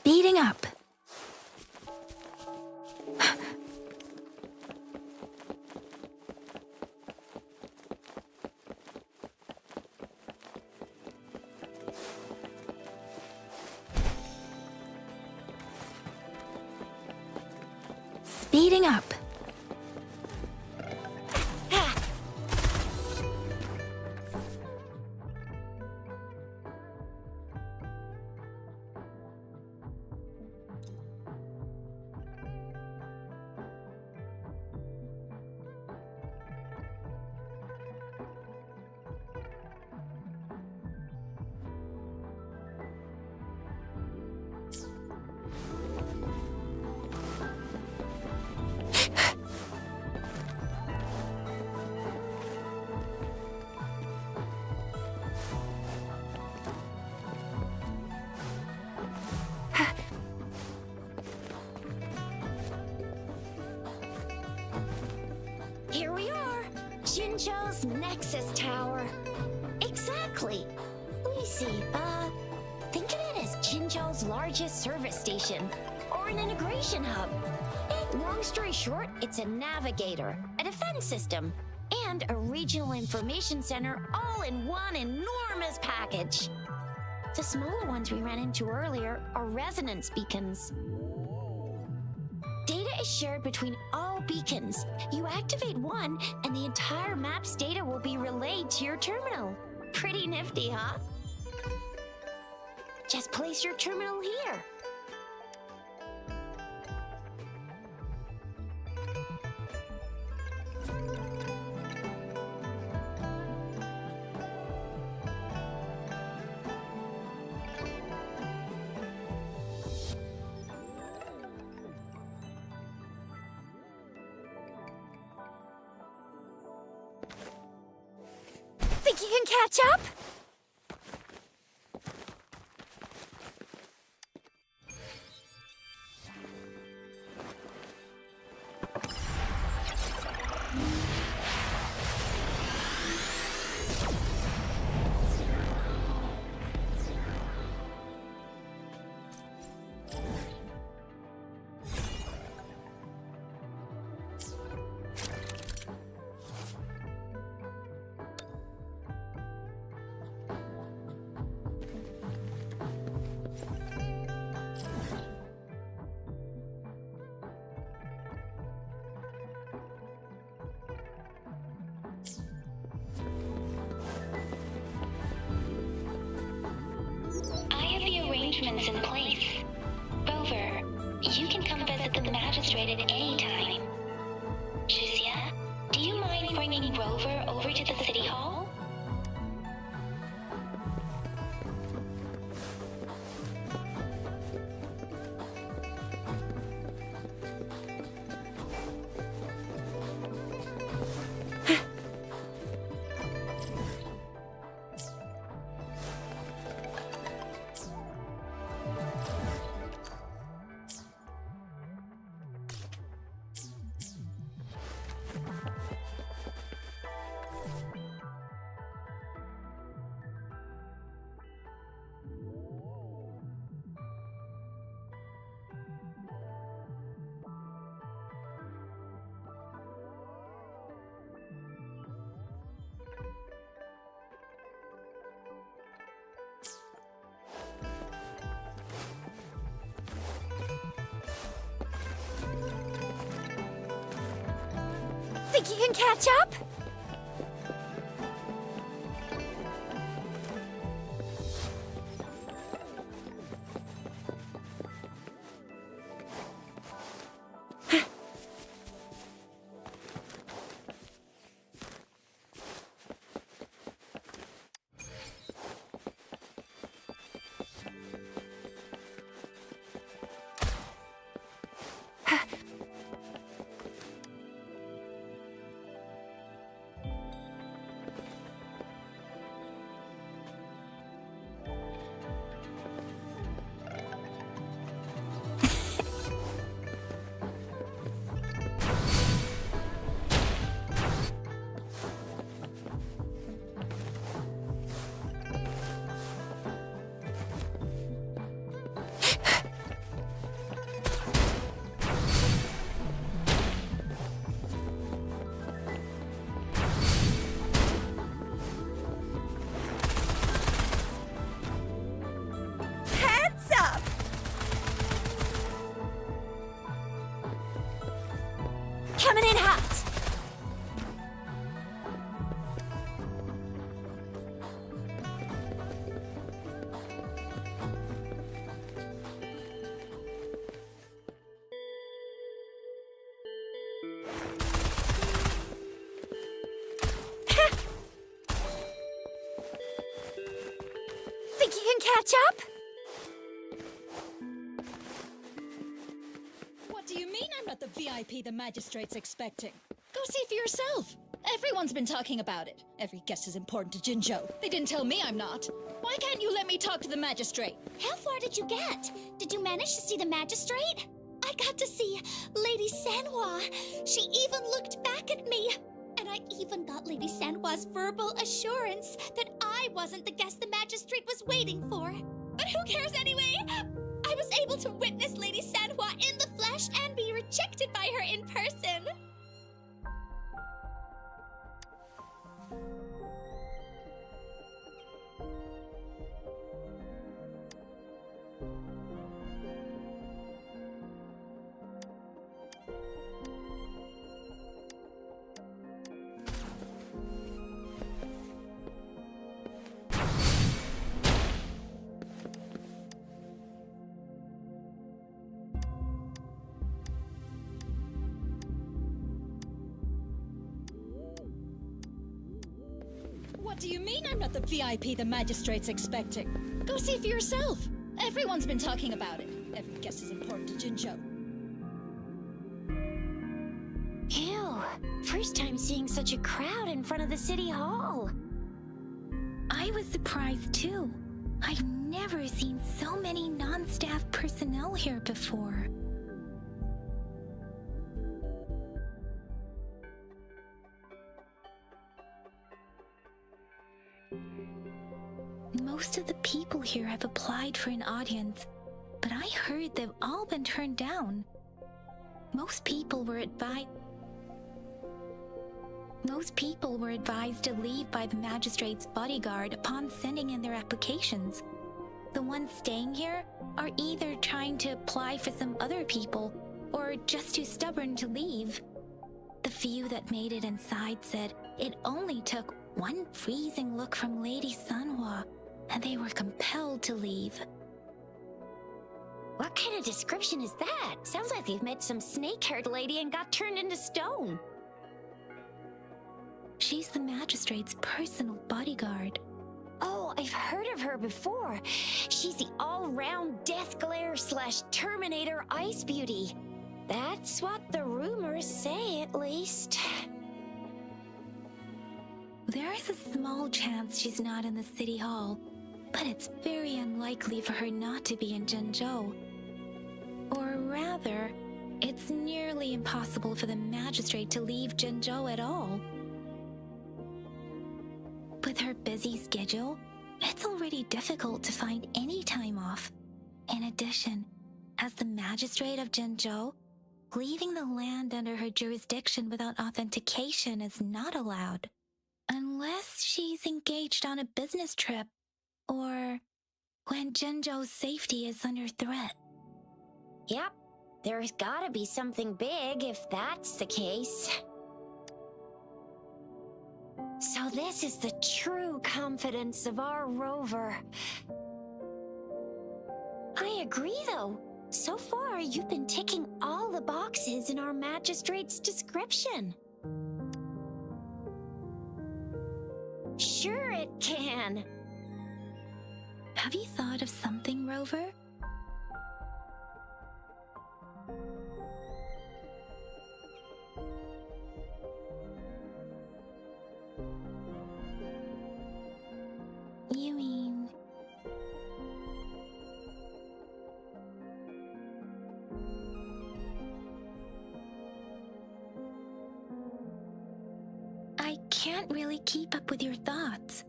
Speeding up. Speeding up. Here we are, Jinzhou's Nexus Tower. Exactly. Let me see, think of it as Jinzhou's largest service station, or an integration hub. Long story short, it's a navigator, a defense system, and a regional information center all in one enormous package. The smaller ones we ran into earlier are resonance beacons. Data is shared between all beacons. You activate one, and the entire map's data will be relayed to your terminal. Pretty nifty, huh? Just place your terminal here. Think you can catch up? Arrangements in place. Rover, you can come visit the magistrate at any time. Juzia, do you mind bringing Rover over to the city hall? Think you can catch up? Coming in hot! Think you can catch up? What do you mean I'm not the VIP the magistrate's expecting? Go see for yourself. Everyone's been talking about it. Every guest is important to Jinzhou. They didn't tell me I'm not. Why can't you let me talk to the magistrate? How far did you get? Did you manage to see the magistrate? I got to see Lady Sanhua. She even looked back at me. And I even got Lady Sanhua's verbal assurance that I wasn't the guest the magistrate was waiting for. But who cares anyway? I was able to witness Lady Sanhua in the flesh and be rejected by her in person. What do you mean I'm not the VIP the magistrate's expecting? Go see for yourself. Everyone's been talking about it. Every guest is important to Jinzhou. Ew. First time seeing such a crowd in front of the city hall. I was surprised too. I've never seen so many non-staff personnel here before. Most of the people here have applied for an audience, but I heard they've all been turned down. Most people were advised to leave by the magistrate's bodyguard upon sending in their applications. The ones staying here are either trying to apply for some other people or just too stubborn to leave. The few that made it inside said it only took one freezing look from Lady Sanhua and they were compelled to leave. What kind of description is that? Sounds like they've met some snake-haired lady and got turned into stone. She's the magistrate's personal bodyguard. Oh, I've heard of her before. She's the all-round death glare / Terminator ice beauty. That's what the rumors say, at least. There is a small chance she's not in the city hall, but it's very unlikely for her not to be in Jinzhou. Or rather, it's nearly impossible for the magistrate to leave Jinzhou at all. With her busy schedule, it's already difficult to find any time off. In addition, as the magistrate of Jinzhou, leaving the land under her jurisdiction without authentication is not allowed. Unless she's engaged on a business trip, or when Jinzhou's safety is under threat. Yep, there's gotta be something big if that's the case. So this is the true confidence of our rover. I agree, though. So far, you've been ticking all the boxes in our magistrate's description. Sure it can. Have you thought of something, Rover? You mean... I can't really keep up with your thoughts,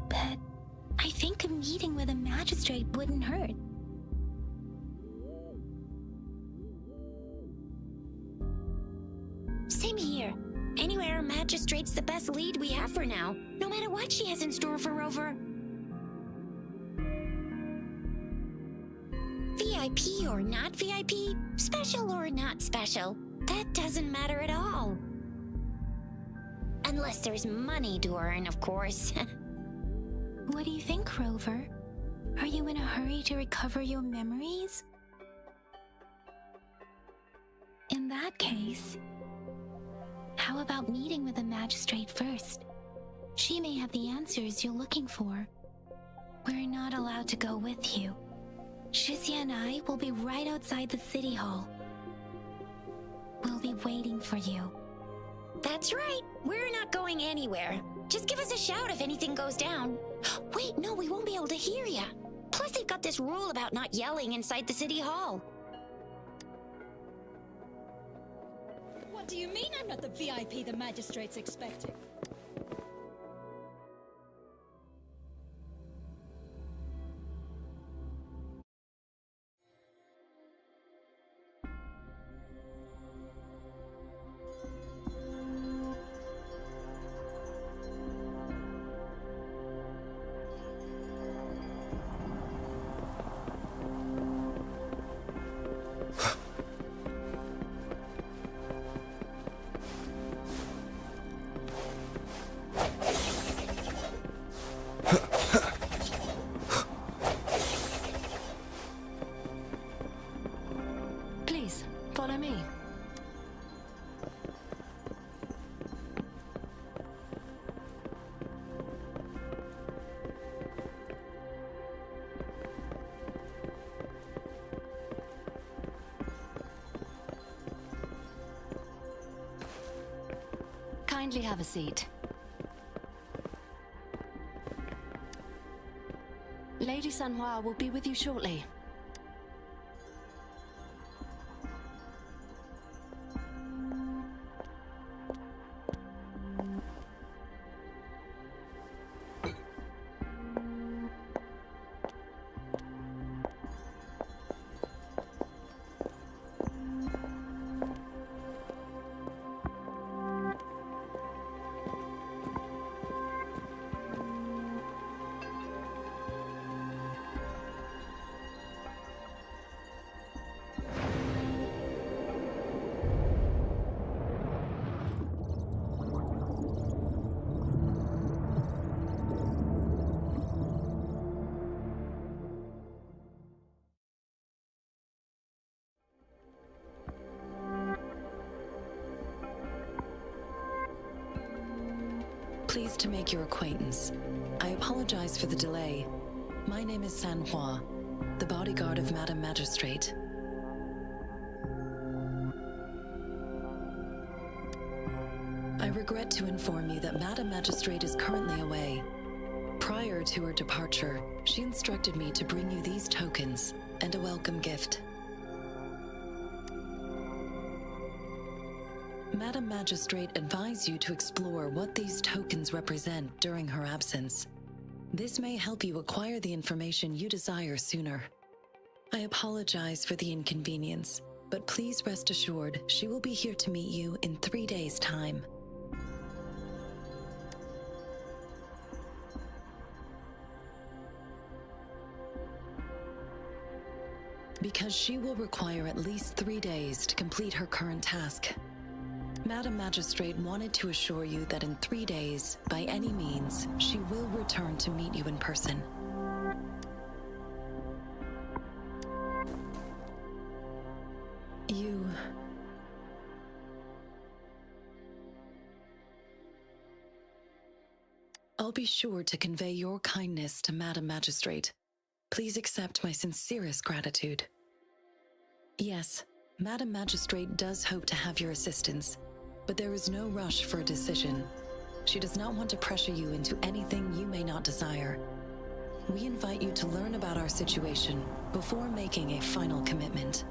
but I think a meeting with a magistrate wouldn't hurt. Same here. Anyway, our magistrate's the best lead we have for now, no matter what she has in store for Rover. VIP or not VIP, special or not special, That doesn't matter at all. Unless there's money to earn, of course. What do you think, Rover? Are you in a hurry to recover your memories? In that case, how about meeting with the magistrate first? She may have the answers you're looking for. We're not allowed to go with you. Shizia and I will be right outside the city hall. We'll be waiting for you. That's right. We're not going anywhere. Just give us a shout if anything goes down. Wait, no, we won't be able to hear ya. Plus, they've got this rule about not yelling inside the city hall. What do you mean I'm not the VIP the magistrate's expecting? Please, follow me. Kindly have a seat. Lady Sanhua will be with you shortly. Pleased to make your acquaintance. I apologize for the delay. My name is Sanhua, the bodyguard of Madam Magistrate. I regret to inform you that Madam Magistrate is currently away. Prior to her departure, she instructed me to bring you these tokens and a welcome gift. Madam Magistrate advised you to explore what these tokens represent during her absence. This may help you acquire the information you desire sooner. I apologize for the inconvenience, but please rest assured she will be here to meet you in 3 days' time. Because she will require at least 3 days to complete her current task. Madam Magistrate wanted to assure you that in 3 days, by any means, she will return to meet you in person. I'll be sure to convey your kindness to Madam Magistrate. Please accept my sincerest gratitude. Yes, Madam Magistrate does hope to have your assistance, but there is no rush for a decision. She does not want to pressure you into anything you may not desire. We invite you to learn about our situation before making a final commitment.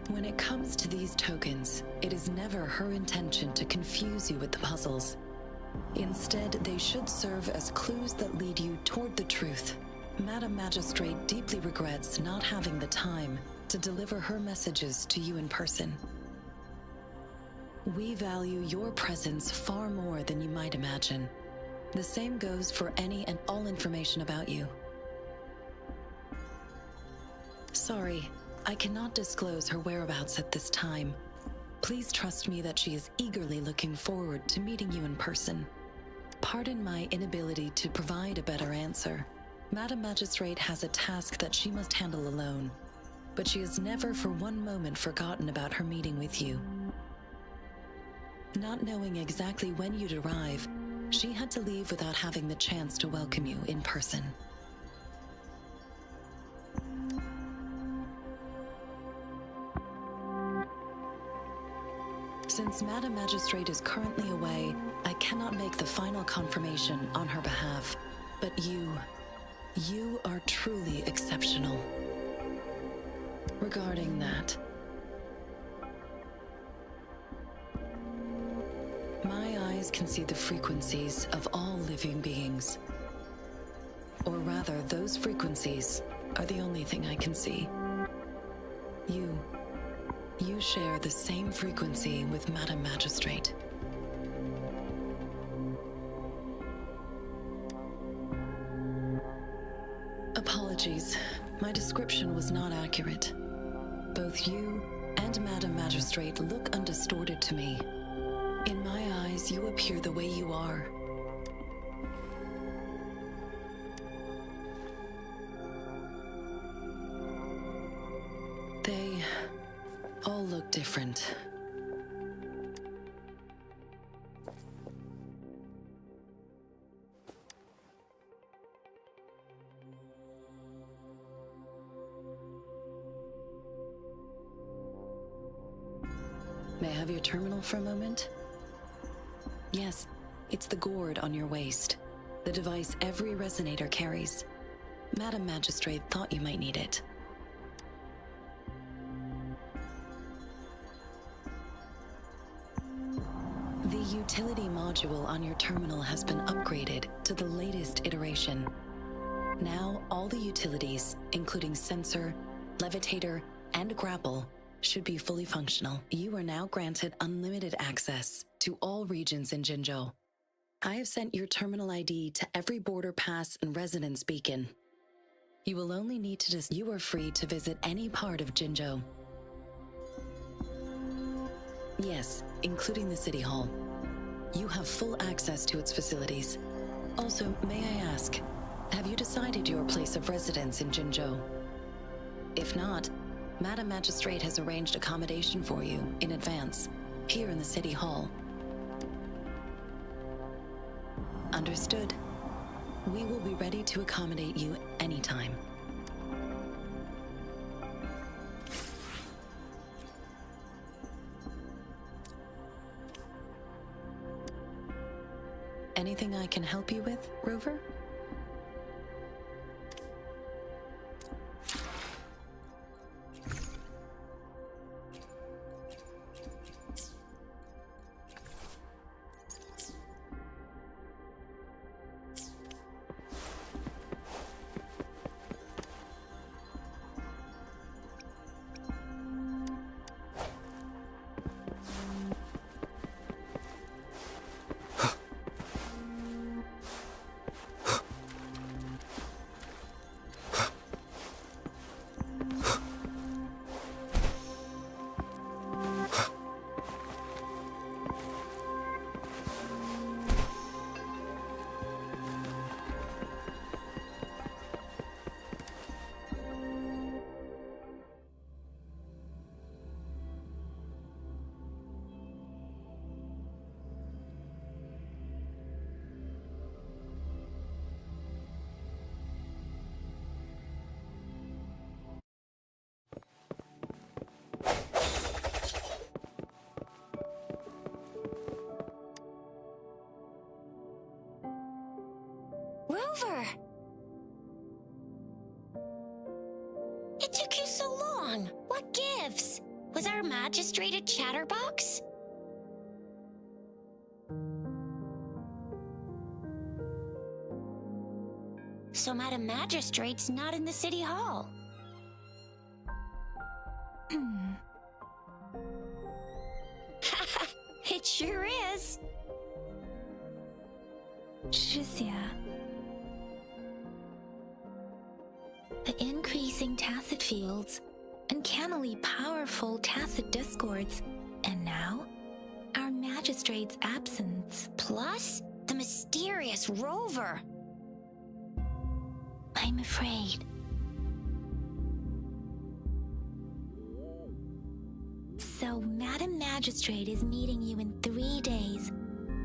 When it comes to these tokens, it is never her intention to confuse you with the puzzles. Instead, they should serve as clues that lead you toward the truth. Madam Magistrate deeply regrets not having the time to deliver her messages to you in person. We value your presence far more than you might imagine. The same goes for any and all information about you. Sorry, I cannot disclose her whereabouts at this time. Please trust me that she is eagerly looking forward to meeting you in person. Pardon my inability to provide a better answer. Madam Magistrate has a task that she must handle alone, but she has never for one moment forgotten about her meeting with you. Not knowing exactly when you'd arrive, she had to leave without having the chance to welcome you in person. Since Madam Magistrate is currently away, I cannot make the final confirmation on her behalf, but you are truly exceptional. Regarding that, my eyes can see the frequencies of all living beings. Or rather, those frequencies are the only thing I can see. You share the same frequency with Madam Magistrate. Apologies, my description was not accurate. Both you and Madam Magistrate look undistorted to me. In my eyes, you appear the way you are. They all look different. May I have your terminal for a moment? Yes, it's the gourd on your waist, the device every resonator carries. Madam Magistrate thought you might need it. The utility module on your terminal has been upgraded to the latest iteration. Now, all the utilities, including sensor, levitator, and grapple, should be fully functional. You are now granted unlimited access to all regions in Jinzhou. I have sent your terminal ID to every border pass and residence beacon. You will only need to you are free to visit any part of Jinzhou. Yes, including the City Hall. You have full access to its facilities. Also, may I ask, have you decided your place of residence in Jinzhou? If not, Madam Magistrate has arranged accommodation for you in advance, here in the City Hall. Understood. We will be ready to accommodate you anytime. Anything I can help you with, Rover? Rover! It took you so long. What gives? Was our magistrate a chatterbox? So Madam Magistrate's not in the City Hall. It sure is. Shixia. The increasing tacit fields uncannily powerful tacit discords, and now, our magistrate's absence. Plus, the mysterious rover. I'm afraid. So, Madam Magistrate is meeting you in 3 days,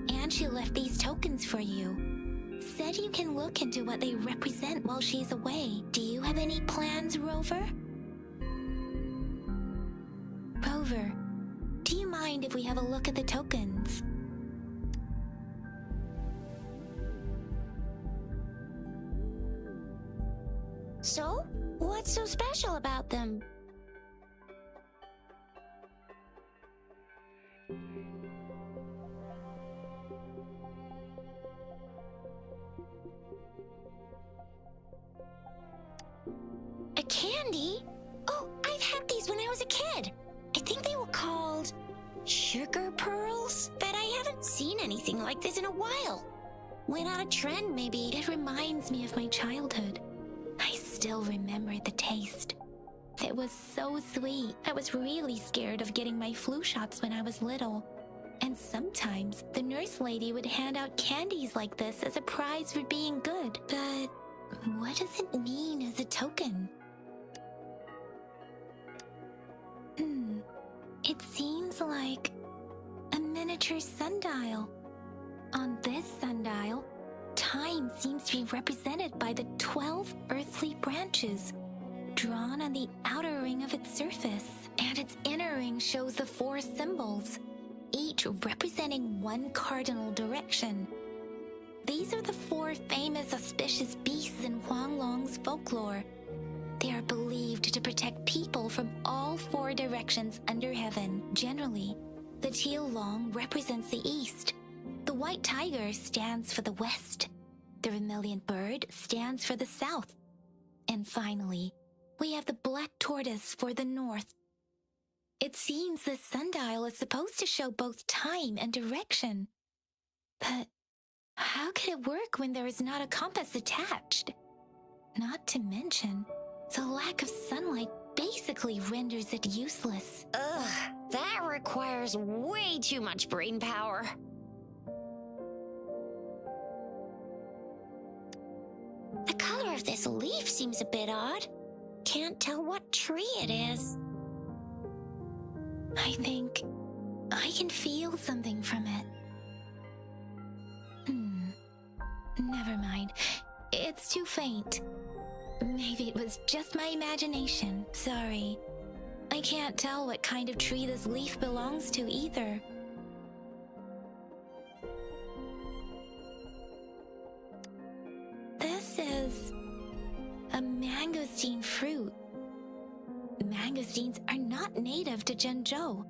and she left these tokens for you. Said you can look into what they represent while she's away. Do you have any plans, Rover? Rover, do you mind if we have a look at the tokens? So, what's so special about them? A candy? Oh, I've had these when I was a kid. I think they were called sugar pearls, but I haven't seen anything like this in a while. Went out of trend, maybe. It reminds me of my childhood. I still remember the taste. It was so sweet. I was really scared of getting my flu shots when I was little. And sometimes the nurse lady would hand out candies like this as a prize for being good. But what does it mean as a token? It seems like a miniature sundial. On this sundial, time seems to be represented by the 12 earthly branches, drawn on the outer ring of its surface. And its inner ring shows the 4 symbols, each representing one cardinal direction. These are the 4 famous auspicious beasts in Huanglong's folklore. They are believed to protect people from all 4 directions under heaven. Generally, the teal long represents the east. The white tiger stands for the west. The vermilion bird stands for the south. And finally, we have the black tortoise for the north. It seems this sundial is supposed to show both time and direction. But how could it work when there is not a compass attached? Not to mention, the lack of sunlight basically renders it useless. Ugh, that requires way too much brain power. The color of this leaf seems a bit odd. Can't tell what tree it is. I think I can feel something from it. Never mind. It's too faint. Maybe it was just my imagination. Sorry. I can't tell what kind of tree this leaf belongs to either. This is a mangosteen fruit. Mangosteens are not native to Zhengzhou.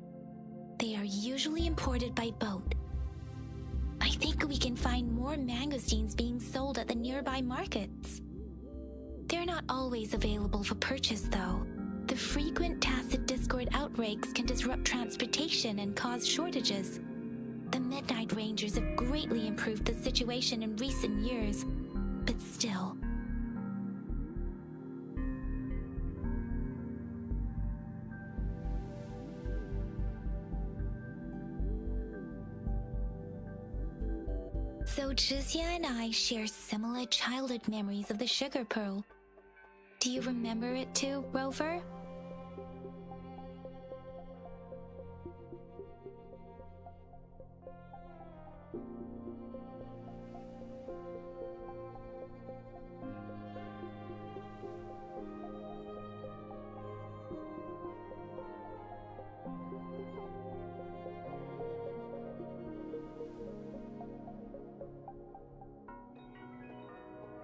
They are usually imported by boat. I think we can find more mangosteens being sold at the nearby markets. They're not always available for purchase, though. The frequent tacit discord outbreaks can disrupt transportation and cause shortages. The Midnight Rangers have greatly improved the situation in recent years, but still. So Zhixia and I share similar childhood memories of the sugar pearl. Do you remember it too, Rover?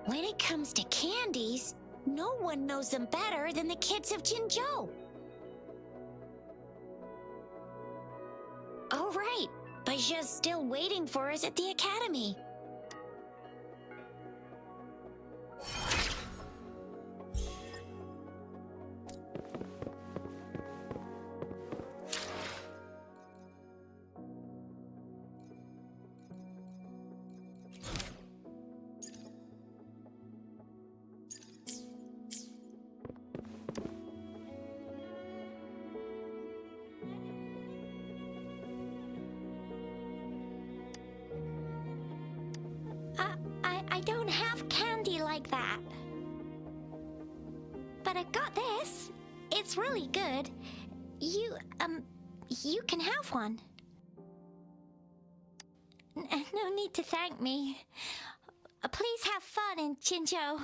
When it comes to candies, no one knows them better than the kids of Jinzhou. Oh right, Baijia's still waiting for us at the academy. I've got this. It's really good. You can have one. No need to thank me. Please have fun in Jinzhou.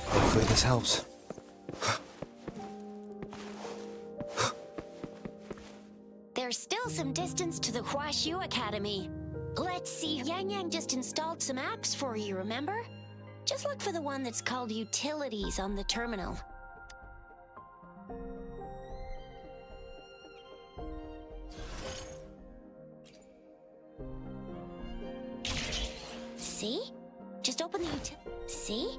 Hopefully this helps. There's still some distance to the Huaxiu Academy. Let's see, Yang Yang just installed some apps for you, remember? Just look for the one that's called Utilities on the terminal. See? Just open the See?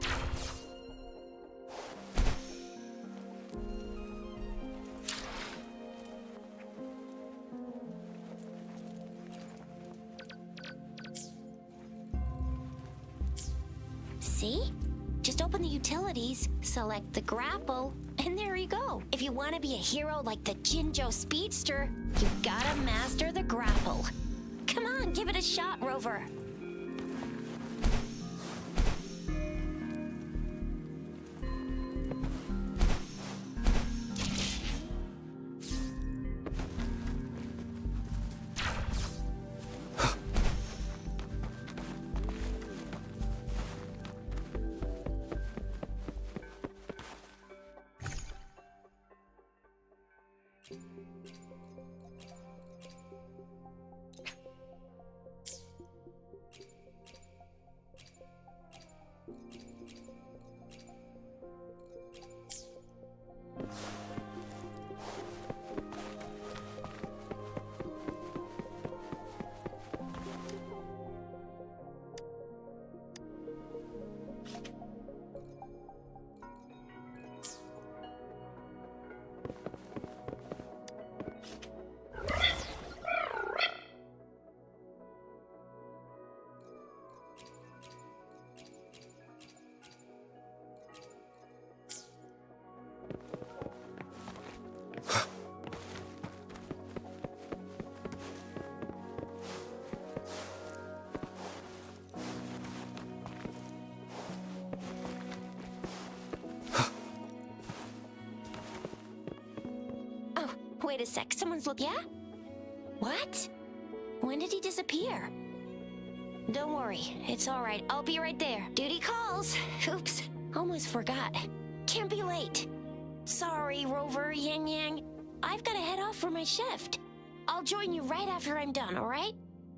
See? Just open the utilities, select the grapple, and there you go. If you want to be a hero like the Jinzhou Speedster, you gotta master the grapple. Come on, give it a shot, Rover. Wait a sec, someone's look. Yeah? What? When did he disappear? Don't worry, it's alright. I'll be right there. Duty calls. Oops, almost forgot. Can't be late. Sorry, Rover, Yang Yang. I've gotta head off for my shift. I'll join you right after I'm done, alright?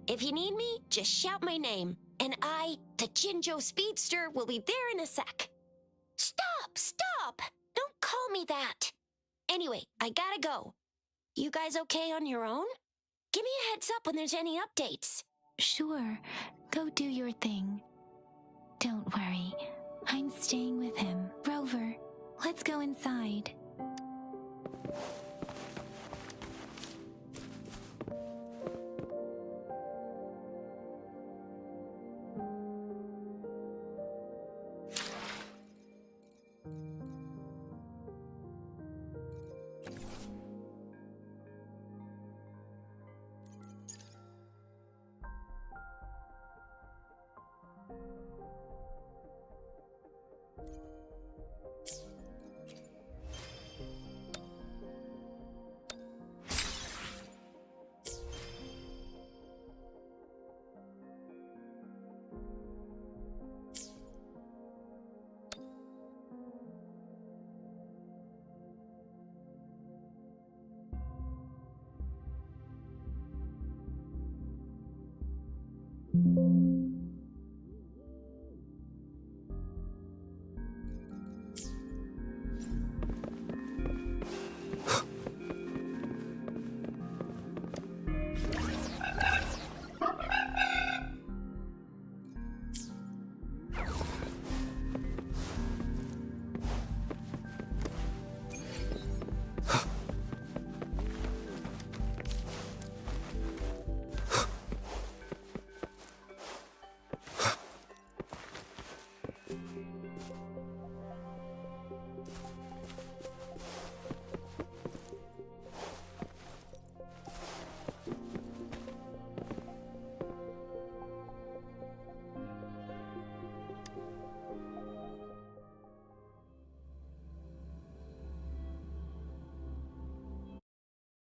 If you need me, just shout my name. And I, the Jinzhou Speedster, will be there in a sec. Stop! Don't call me that. Anyway, I gotta go. You guys okay on your own? Give me a heads up when there's any updates. Sure, go do your thing. Don't worry, I'm staying with him. Rover, let's go inside.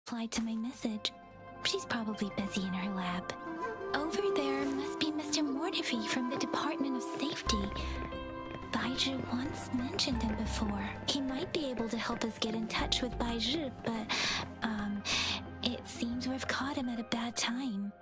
Replied to my message. She's probably busy in her lab. Over there must be Mr. Mortifi from the Department of Safety. Baizhi once mentioned him before. He might be able to help us get in touch with Baizhi, but, it seems we've caught him at a bad time.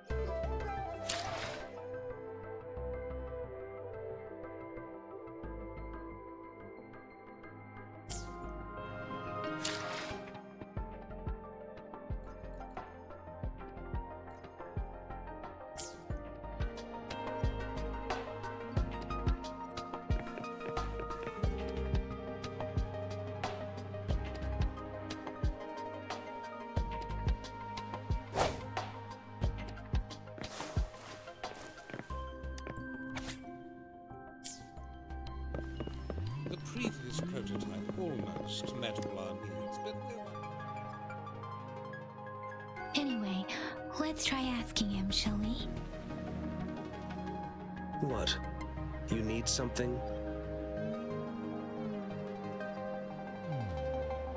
The previous prototype almost met all our needs, but Anyway, let's try asking him, shall we? What? You need something?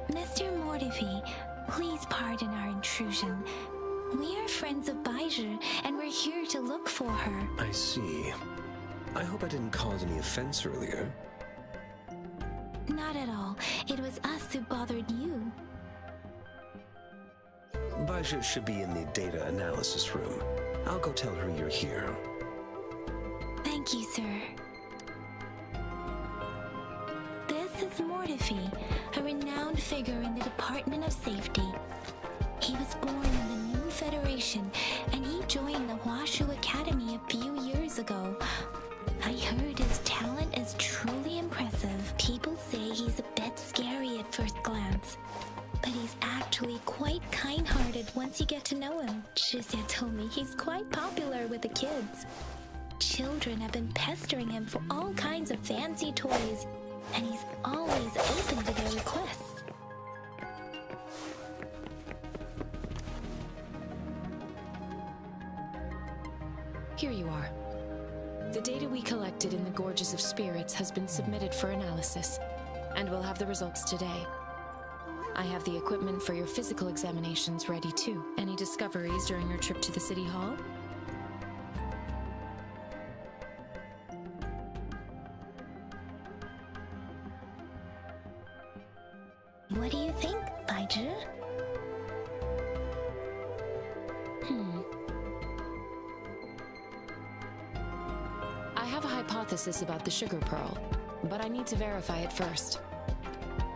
Mr. Mortifi, please pardon our intrusion. We are friends of Baizhi, and we're here to look for her. I see. I hope I didn't cause any offense earlier. Not at all. It was us who bothered you. Baizhi should be in the data analysis room. I'll go tell her you're here. Thank you, sir. This is Mortifi, a renowned figure in the Department of Safety. He was born in the new Federation, and he joined the Huashu Academy a few years ago. I heard his talent is truly impressive. People say he's a bit scary at first glance, but he's actually quite kind-hearted once you get to know him. Shizia told me he's quite popular with the kids. Children have been pestering him for all kinds of fancy toys, and he's always open to their requests. Here you are. The data we collected in the Gorges of Spirits has been submitted for analysis, and we'll have the results today. I have the equipment for your physical examinations ready too. Any discoveries during your trip to the City Hall? What do you think, Baizhi? I have a hypothesis about the sugar pearl, but I need to verify it first.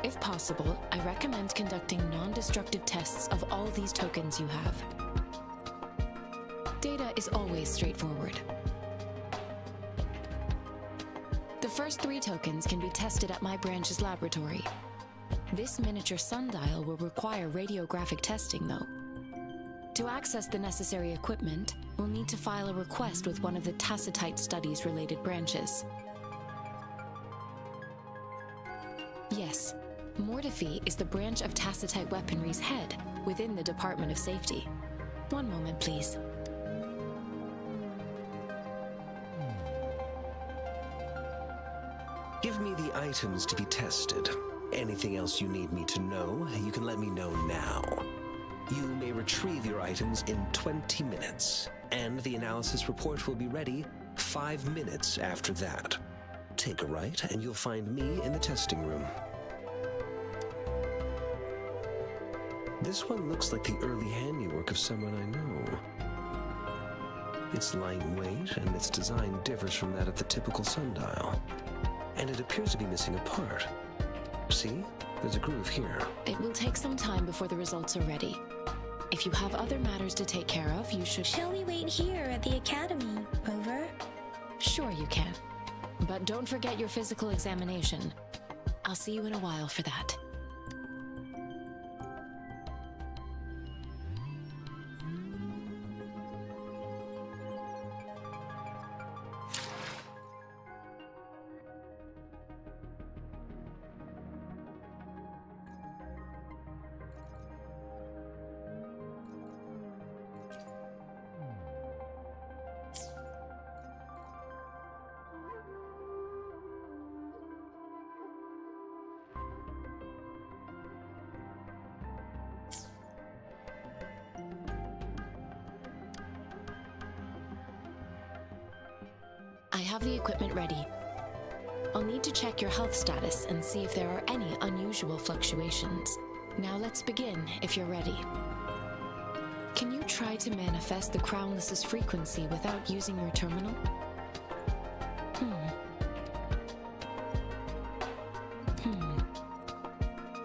If possible, I recommend conducting non-destructive tests of all these tokens you have. Data is always straightforward. The first 3 tokens can be tested at my branch's laboratory. This miniature sundial will require radiographic testing, though. To access the necessary equipment, we'll need to file a request with one of the Tacitite Studies-related branches. Yes, Mortifi is the branch of Tacitite Weaponry's head within the Department of Safety. One moment, please. Give me the items to be tested. Anything else you need me to know, you can let me know now. You may retrieve your items in 20 minutes, and the analysis report will be ready 5 minutes after that. Take a right, and you'll find me in the testing room. This one looks like the early handiwork of someone I know. It's lightweight, and its design differs from that of the typical sundial. And it appears to be missing a part. See? There's a groove here. It will take some time before the results are ready. If you have other matters to take care of, you should... Shall we wait here at the academy, Rover? Sure you can. But don't forget your physical examination. I'll see you in a while for that. have the equipment ready. I'll need to check your health status and see if there are any unusual fluctuations. Now let's begin, if you're ready. Can you try to manifest the Crownless's frequency without using your terminal?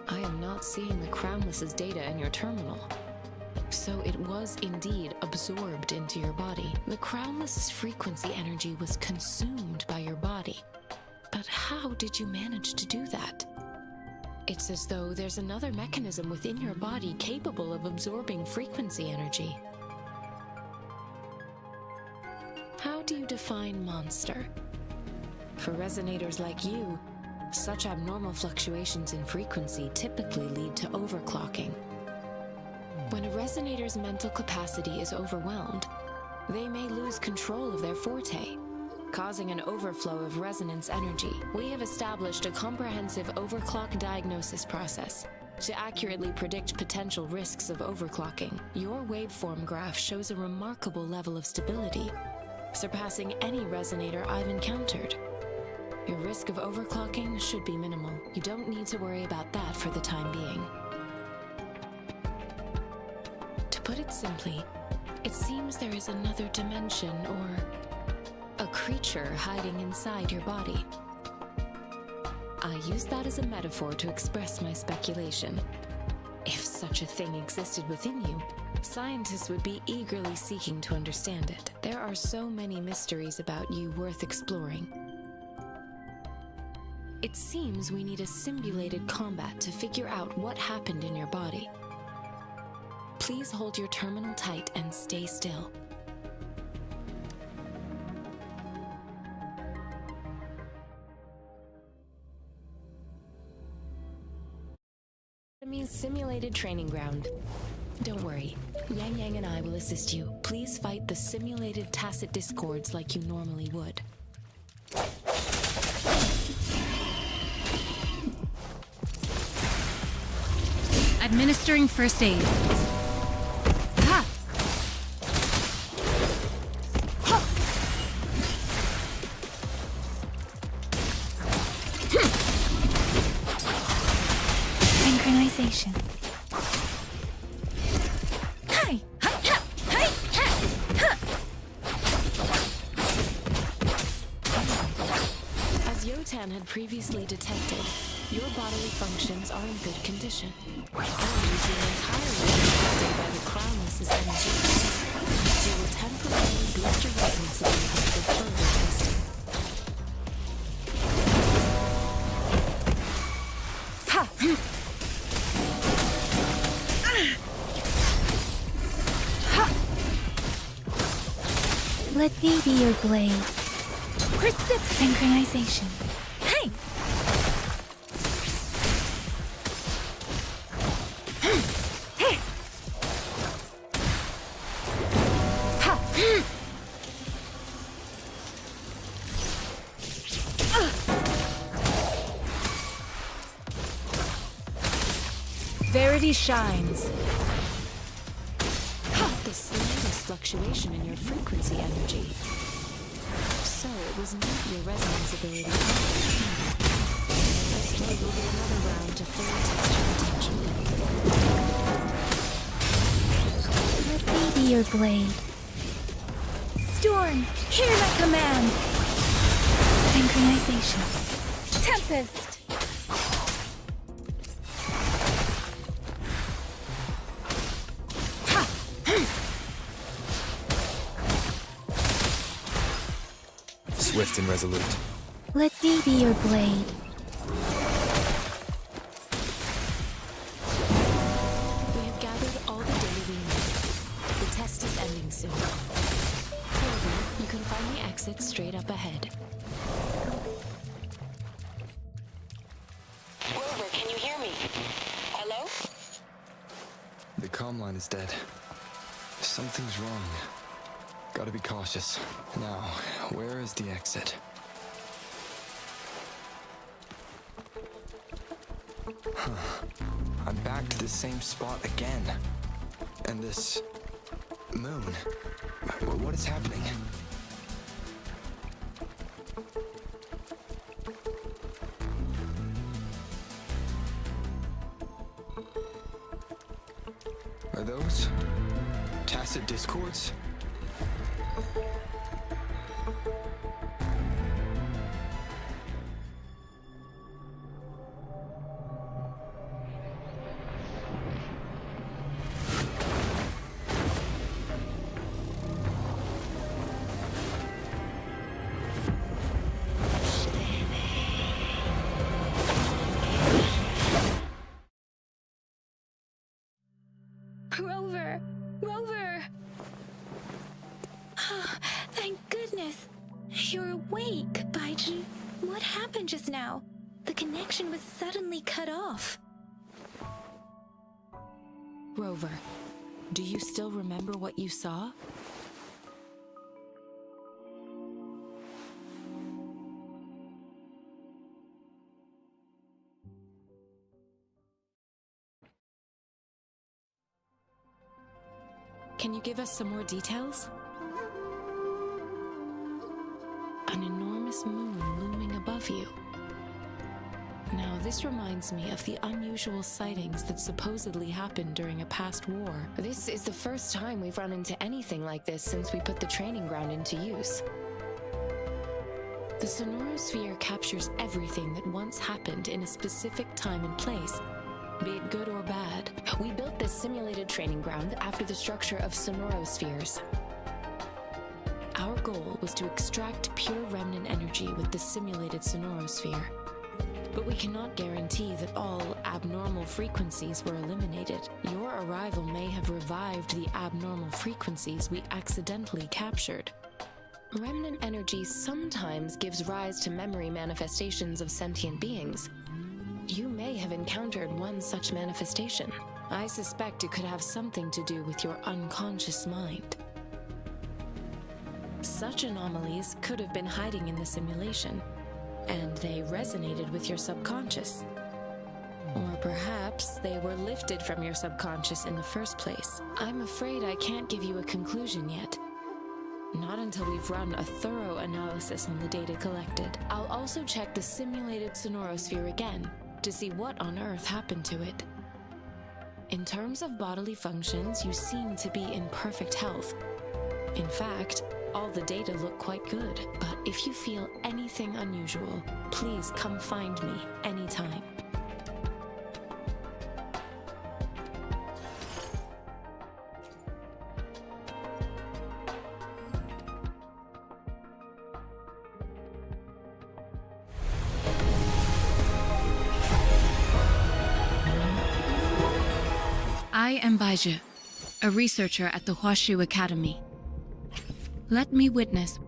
I am not seeing the Crownless's data in your terminal. So it was indeed absorbed into your body. The Crownless's frequency energy was consumed by your body. But how did you manage to do that? It's as though there's another mechanism within your body capable of absorbing frequency energy. How do you define monster? For resonators like you, such abnormal fluctuations in frequency typically lead to overclocking. When a resonator's mental capacity is overwhelmed, they may lose control of their forte, causing an overflow of resonance energy. We have established a comprehensive overclock diagnosis process to accurately predict potential risks of overclocking. Your waveform graph shows a remarkable level of stability, surpassing any resonator I've encountered. Your risk of overclocking should be minimal. You don't need to worry about that for the time being. To put it simply, it seems there is another dimension or a creature hiding inside your body. I use that as a metaphor to express my speculation. If such a thing existed within you, scientists would be eagerly seeking to understand it. There are so many mysteries about you worth exploring. It seems we need a simulated combat to figure out what happened in your body. Please hold your terminal tight and stay still. Enemy's simulated training ground. Don't worry, Yang Yang and I will assist you. Please fight the simulated tacit discords like you normally would. Administering first aid. Ha! Synchronization. Hi! As Yotan had previously detected, your bodily functions are in good condition. And you entirely unaffected by the Crownless's energy. You will temporarily boost your resonance ability for further testing. Ha! Ha! Let me be your blade. Synchronization. Hey! Verity shines. The slightest fluctuation in your frequency energy. So it was not your resonance ability. This way will be another round to fully test your potential. Let me be your blade. Storm, hear my command. Synchronization. Tempest. Swift and resolute. Let me be your blade. We have gathered all the data we need. The test is ending soon. However, you can find the exit straight up ahead. Grover, can you hear me? Hello? The comm line is dead. Something's wrong. Gotta be cautious. Now, where is the exit? Huh. I'm back to the same spot again. And this moon. What is happening? Are those tacit discords? Rover! Rover! Oh, thank goodness. You're awake, Baiji. What happened just now? The connection was suddenly cut off. Rover, do you still remember what you saw? Can you give us some more details? An enormous moon looming above you. Now, this reminds me of the unusual sightings that supposedly happened during a past war. This is the first time we've run into anything like this since we put the training ground into use. The sonorosphere captures everything that once happened in a specific time and place, be it good or bad. We built this simulated training ground after the structure of sonorospheres. Our goal was to extract pure remnant energy with the simulated sonorosphere. But we cannot guarantee that all abnormal frequencies were eliminated. Your arrival may have revived the abnormal frequencies we accidentally captured. Remnant energy sometimes gives rise to memory manifestations of sentient beings. You may have encountered one such manifestation. I suspect it could have something to do with your unconscious mind. Such anomalies could have been hiding in the simulation, and they resonated with your subconscious. Or perhaps they were lifted from your subconscious in the first place. I'm afraid I can't give you a conclusion yet. Not until we've run a thorough analysis on the data collected. I'll also check the simulated sonorosphere again to see what on earth happened to it. In terms of bodily functions, you seem to be in perfect health. In fact, all the data look quite good, but if you feel anything unusual, please come find me anytime. I am Baiji, a researcher at the Huashu Academy. Let me witness.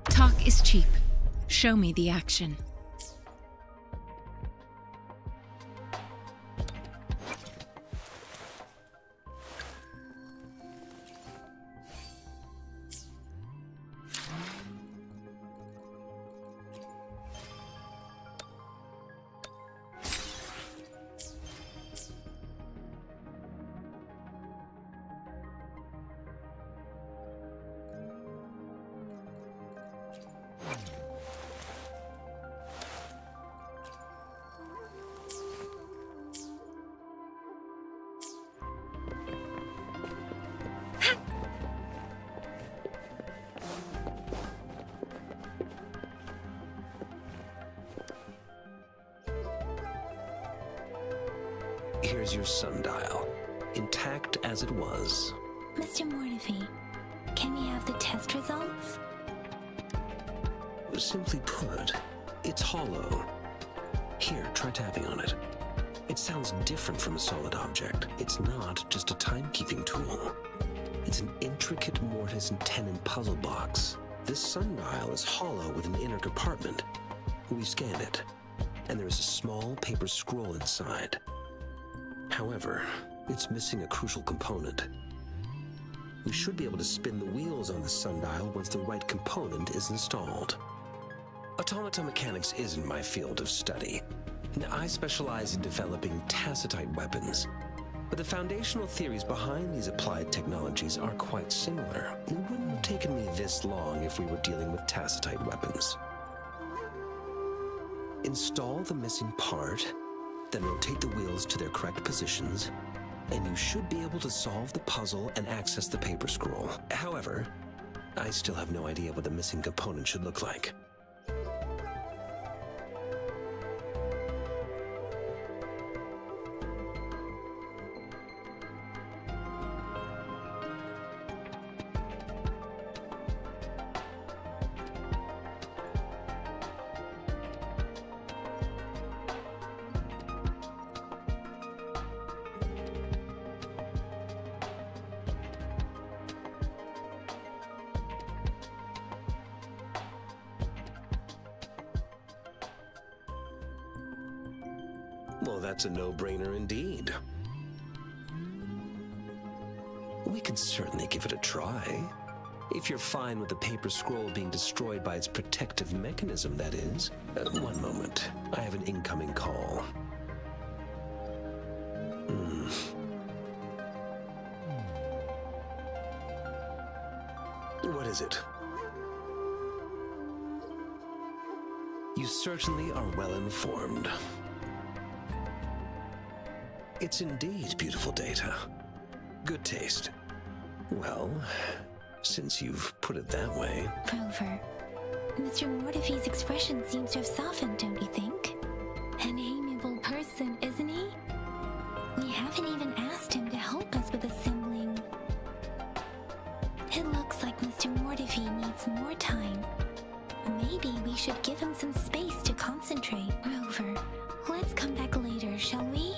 Talk is cheap. Show me the action. Here's your sundial. intact as it was. Mr. Mortefi, can we have the test results? Simply put, it's hollow. Here, try tapping on it. It sounds different from a solid object. It's not just a timekeeping tool. It's an intricate mortise and tenon puzzle box. This sundial is hollow with an inner compartment. We scanned it, and there is a small paper scroll inside. However, it's missing a crucial component. We should be able to spin the wheels on the sundial once the right component is installed. Automata mechanics isn't my field of study. I specialize in developing tacitite weapons, but the foundational theories behind these applied technologies are quite similar. It wouldn't have taken me this long if we were dealing with tacitite weapons. Install the missing part, then rotate the wheels to their correct positions, and you should be able to solve the puzzle and access the paper scroll. However, I still have no idea what the missing component should look like. Well, that's a no-brainer indeed. We can certainly give it a try. If you're fine with the paper scroll being destroyed by its protective mechanism, that is. One moment. I have an incoming call. What is it? You certainly are well informed. It's indeed beautiful data. Good taste. Well, since you've put it that way... Rover, Mr. Mortefi's expression seems to have softened, don't you think? An amiable person, isn't he? We haven't even asked him to help us with assembling. It looks like Mr. Mortefi needs more time. Maybe we should give him some space to concentrate. Rover, let's come back later, shall we?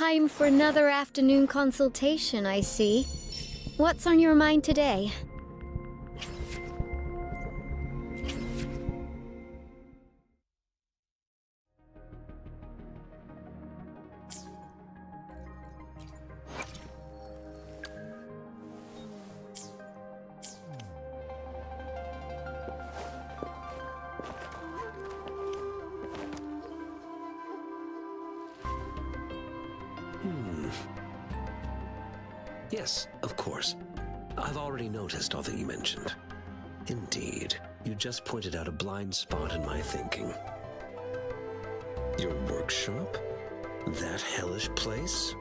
Time for another afternoon consultation, I see. What's on your mind today? Yes, of course. I've already noticed all that you mentioned. Indeed, you just pointed out a blind spot in my thinking. Your workshop? That hellish place?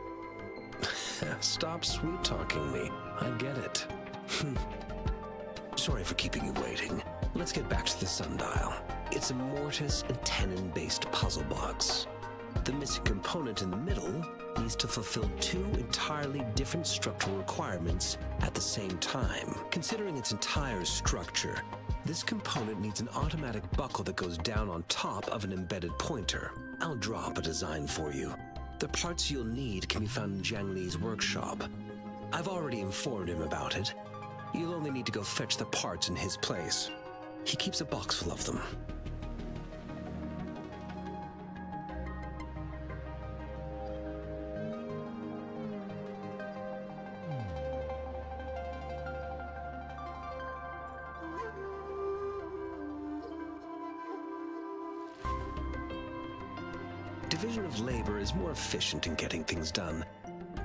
Stop sweet-talking me. I get it. Sorry for keeping you waiting. Let's get back to the sundial. It's a mortise and tenon-based puzzle box. The missing component in the middle needs to fulfill two entirely different structural requirements at the same time. Considering its entire structure, this component needs an automatic buckle that goes down on top of an embedded pointer. I'll draw up a design for you. The parts you'll need can be found in Jiang Li's workshop. I've already informed him about it. You'll only need to go fetch the parts in his place. He keeps a box full of them. Division of labor is more efficient in getting things done.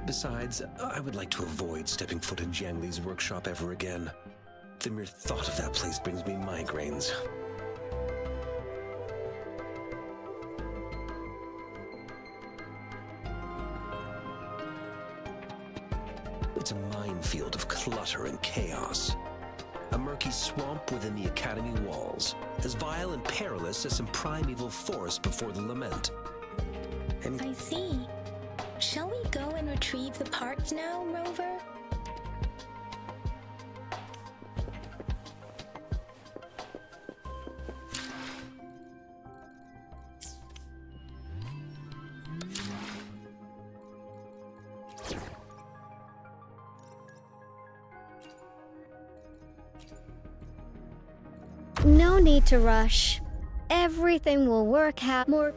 Besides, I would like to avoid stepping foot in Jiang Li's workshop ever again. The mere thought of that place brings me migraines. It's a minefield of clutter and chaos. A murky swamp within the Academy walls, as vile and perilous as some primeval forest before the lament. I see. Shall we go and retrieve the parts now, Rover? No need to rush. Everything will work out more...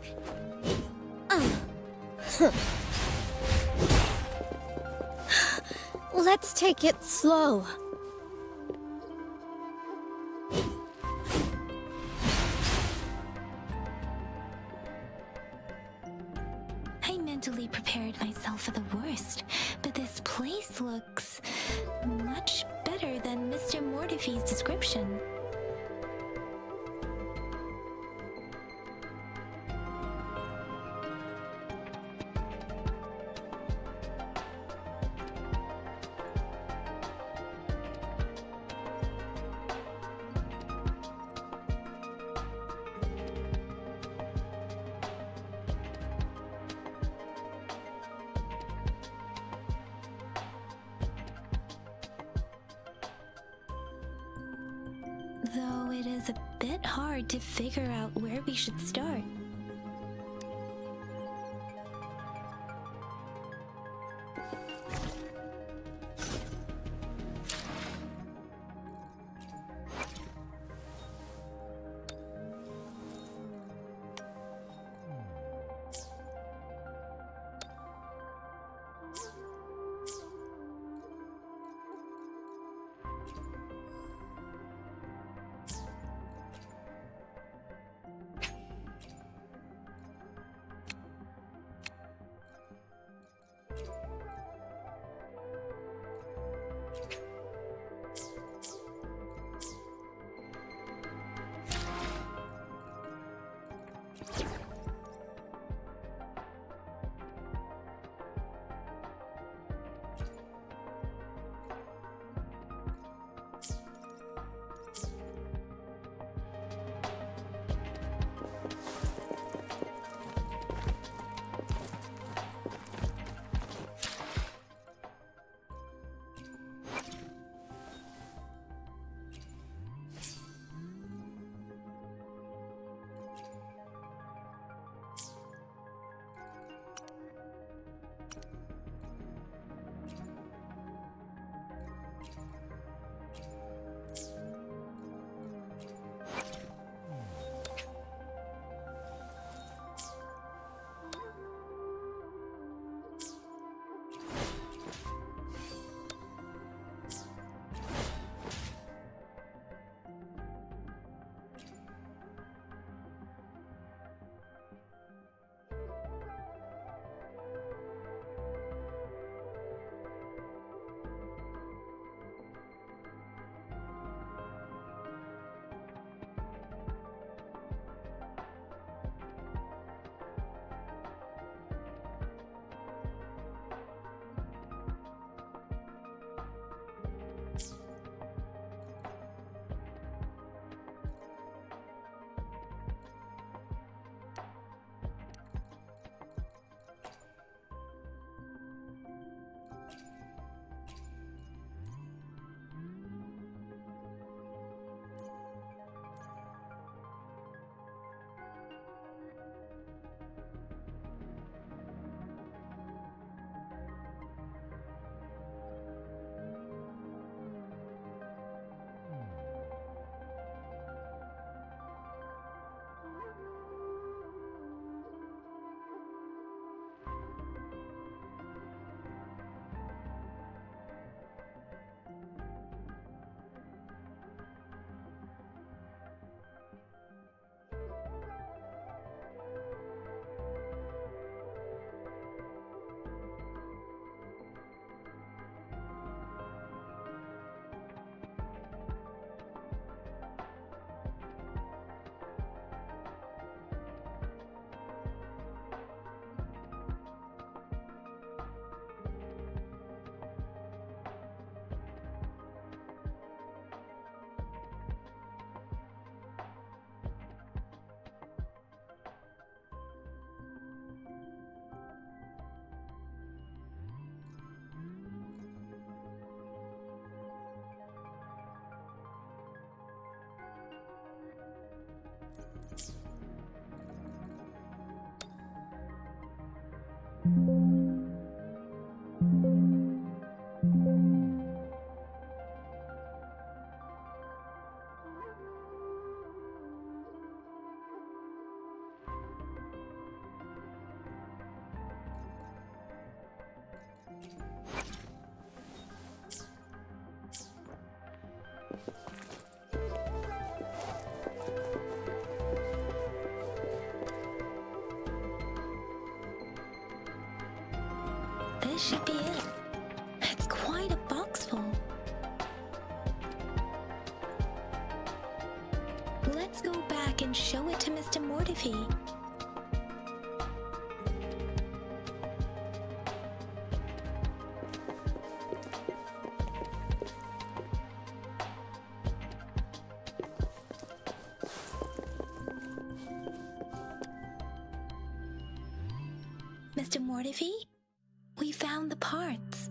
Let's take it slow. I mentally prepared myself for the worst, but this place looks much better than Mr. Mortifee's description. Though it is a bit hard to figure out where we should start. This should be it. It's quite a box full. Let's go back and show it to Mr. Mortefi. Mr. Mortefi, we found the parts.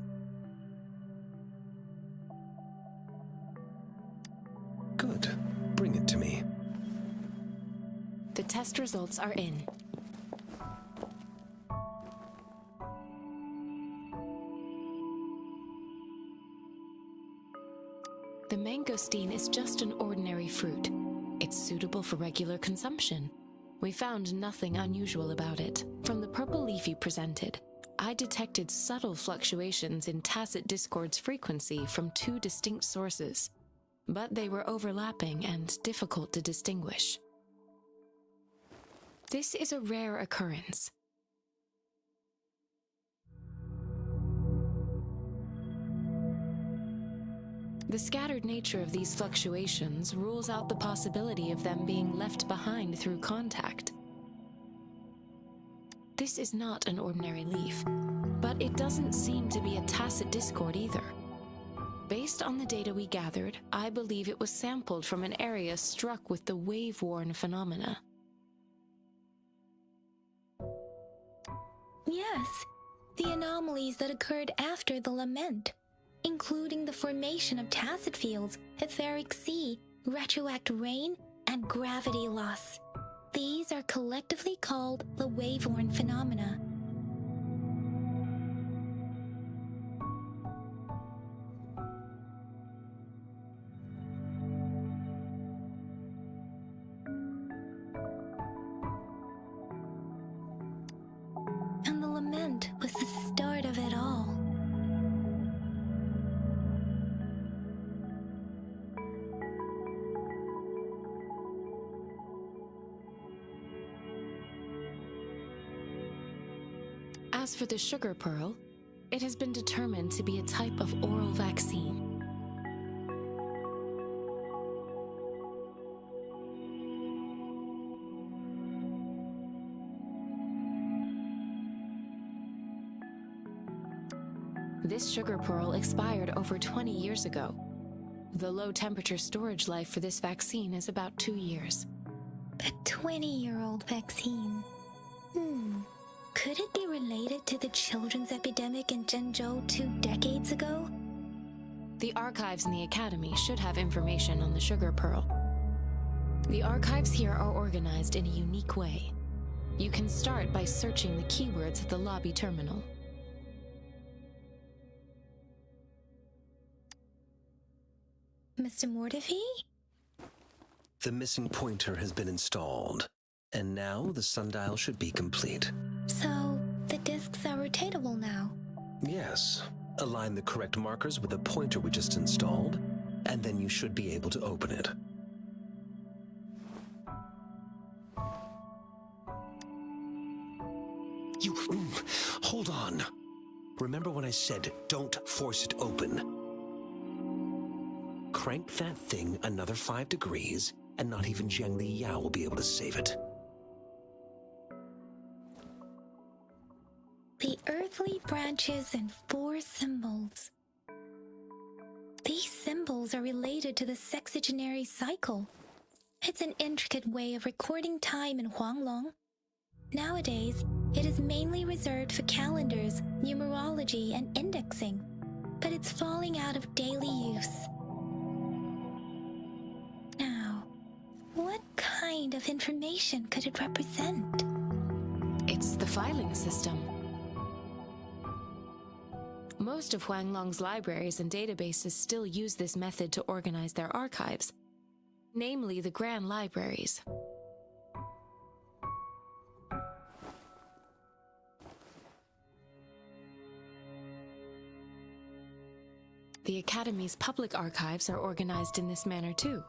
Good. Bring it to me. The test results are in. The mangosteen is just an ordinary fruit. It's suitable for regular consumption. We found nothing unusual about it. From the purple leaf you presented, I detected subtle fluctuations in tacit discord's frequency from two distinct sources, but they were overlapping and difficult to distinguish. This is a rare occurrence. The scattered nature of these fluctuations rules out the possibility of them being left behind through contact. This is not an ordinary leaf, but it doesn't seem to be a tacit discord either. Based on the data we gathered, I believe it was sampled from an area struck with the wave-worn phenomena. Yes, the anomalies that occurred after the lament, including the formation of tacit fields, etheric sea, retroact rain, and gravity loss. These are collectively called the wave-worn phenomena. And the lament was the start of it all. As for the sugar pearl, it has been determined to be a type of oral vaccine. This sugar pearl expired over 20 years ago. The low-temperature storage life for this vaccine is about 2 years. A 20-year-old vaccine. Could it be related to the children's epidemic in Zhengzhou 2 decades ago? The archives in the Academy should have information on the sugar pearl. The archives here are organized in a unique way. You can start by searching the keywords at the lobby terminal. Mr. Mortefi? The missing pointer has been installed, and now the sundial should be complete. So, the discs are rotatable now? Yes. Align the correct markers with the pointer we just installed, and then you should be able to open it. Hold on. Remember when I said, don't force it open? Crank that thing another 5 degrees, and not even Zhengli Yao will be able to save it. The earthly branches and 4 symbols. These symbols are related to the sexagenary cycle. It's an intricate way of recording time in Huanglong. Nowadays, it is mainly reserved for calendars, numerology, and indexing, but it's falling out of daily use. Now, what kind of information could it represent? It's the filing system. Most of Huanglong's libraries and databases still use this method to organize their archives, namely the Grand Libraries. The Academy's public archives are organized in this manner too.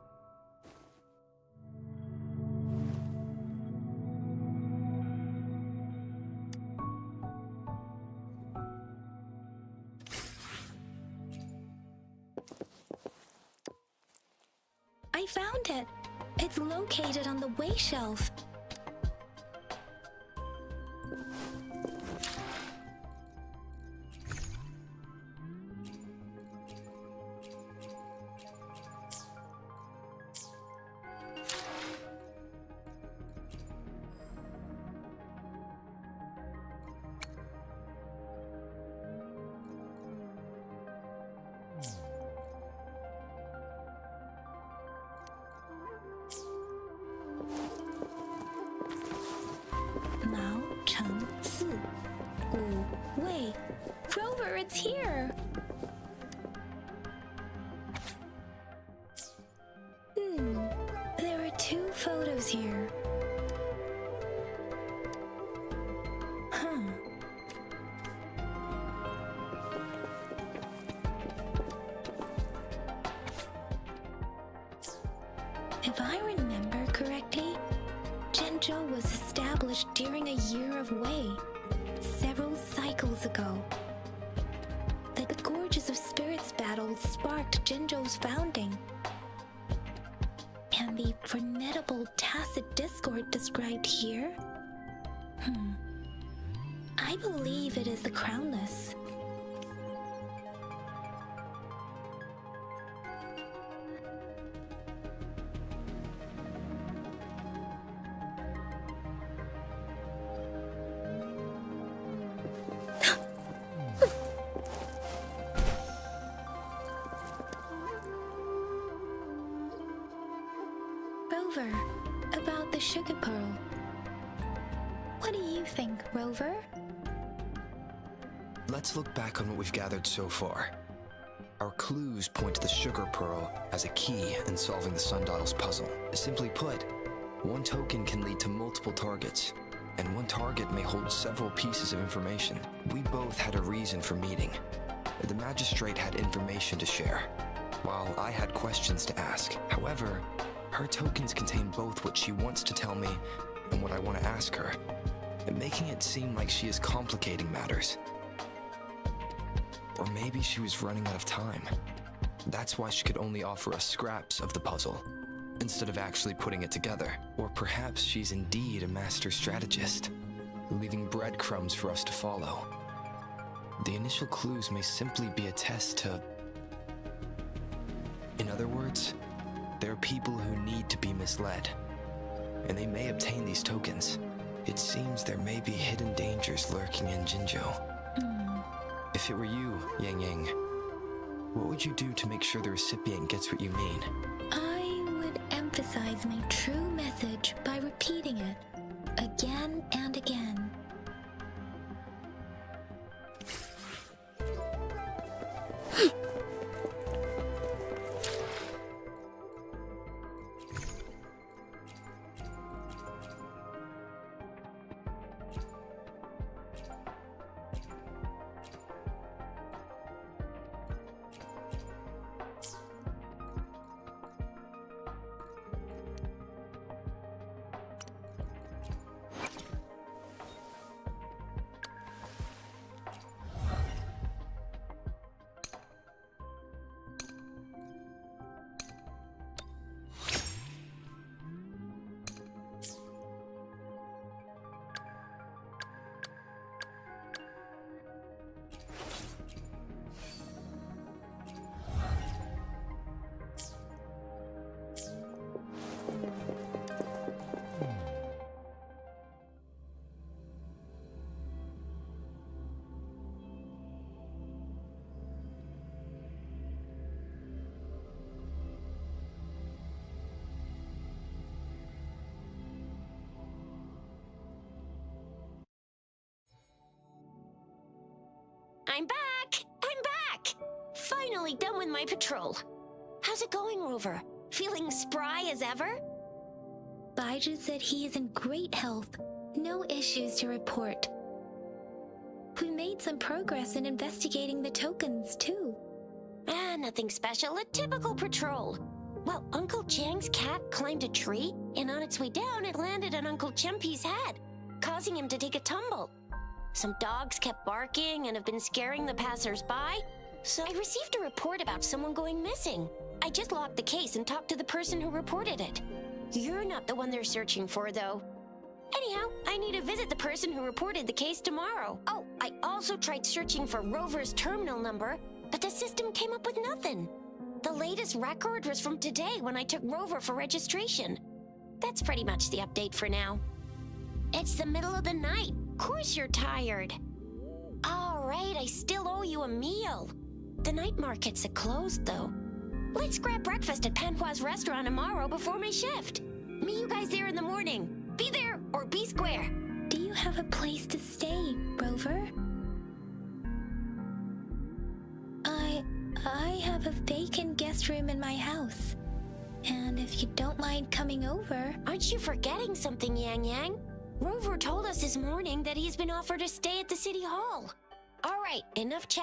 I found it. It's located on the way shelf. Rover, it's here! There are 2 photos here. If I remember correctly, Jinzhou was established during a year of Wei, several cycles ago. The Gorges of Spirits battle sparked Jinzhou's founding. And the formidable tacit discord described here? I believe it is the Crownless. Rover, about the sugar pearl. What do you think, Rover? Let's look back on what we've gathered so far. Our clues point to the sugar pearl as a key in solving the Sundial's puzzle. Simply put, one token can lead to multiple targets, and one target may hold several pieces of information. We both had a reason for meeting. The magistrate had information to share, while I had questions to ask. However, her tokens contain both what she wants to tell me and what I want to ask her, making it seem like she is complicating matters. Or maybe she was running out of time. That's why she could only offer us scraps of the puzzle, instead of actually putting it together. Or perhaps she's indeed a master strategist, leaving breadcrumbs for us to follow. The initial clues may simply be a test to... In other words, there are people who need to be misled, and they may obtain these tokens. It seems there may be hidden dangers lurking in Jinzhou. If it were you, Yang Yang, what would you do to make sure the recipient gets what you mean? I would emphasize my true message by repeating it again and again. I'm back! I'm back! Finally done with my patrol. How's it going, Rover? Feeling spry as ever? Baiju said he is in great health. No issues to report. We made some progress in investigating the tokens, too. Nothing special. A typical patrol. Well, Uncle Jiang's cat climbed a tree, and on its way down, it landed on Uncle Chempi's head, causing him to take a tumble. Some dogs kept barking and have been scaring the passers-by, So I received a report about someone going missing. I just locked the case and talked to the person who reported it. You're not the one they're searching for, though. Anyhow, I need to visit the person who reported the case tomorrow. Oh, I also tried searching for Rover's terminal number, but the system came up with nothing. The latest record was from today when I took Rover for registration. That's pretty much the update for now. It's the middle of the night. Of course you're tired. All right, I still owe you a meal. The night markets are closed, though. Let's grab breakfast at Panhua's restaurant tomorrow before my shift. Meet you guys there in the morning. Be there or be square. Do you have a place to stay, Rover? I have a vacant guest room in my house. And if you don't mind coming over... Aren't you forgetting something, Yang Yang? Rover told us this morning that he's been offered a stay at the City Hall. All right, enough chat.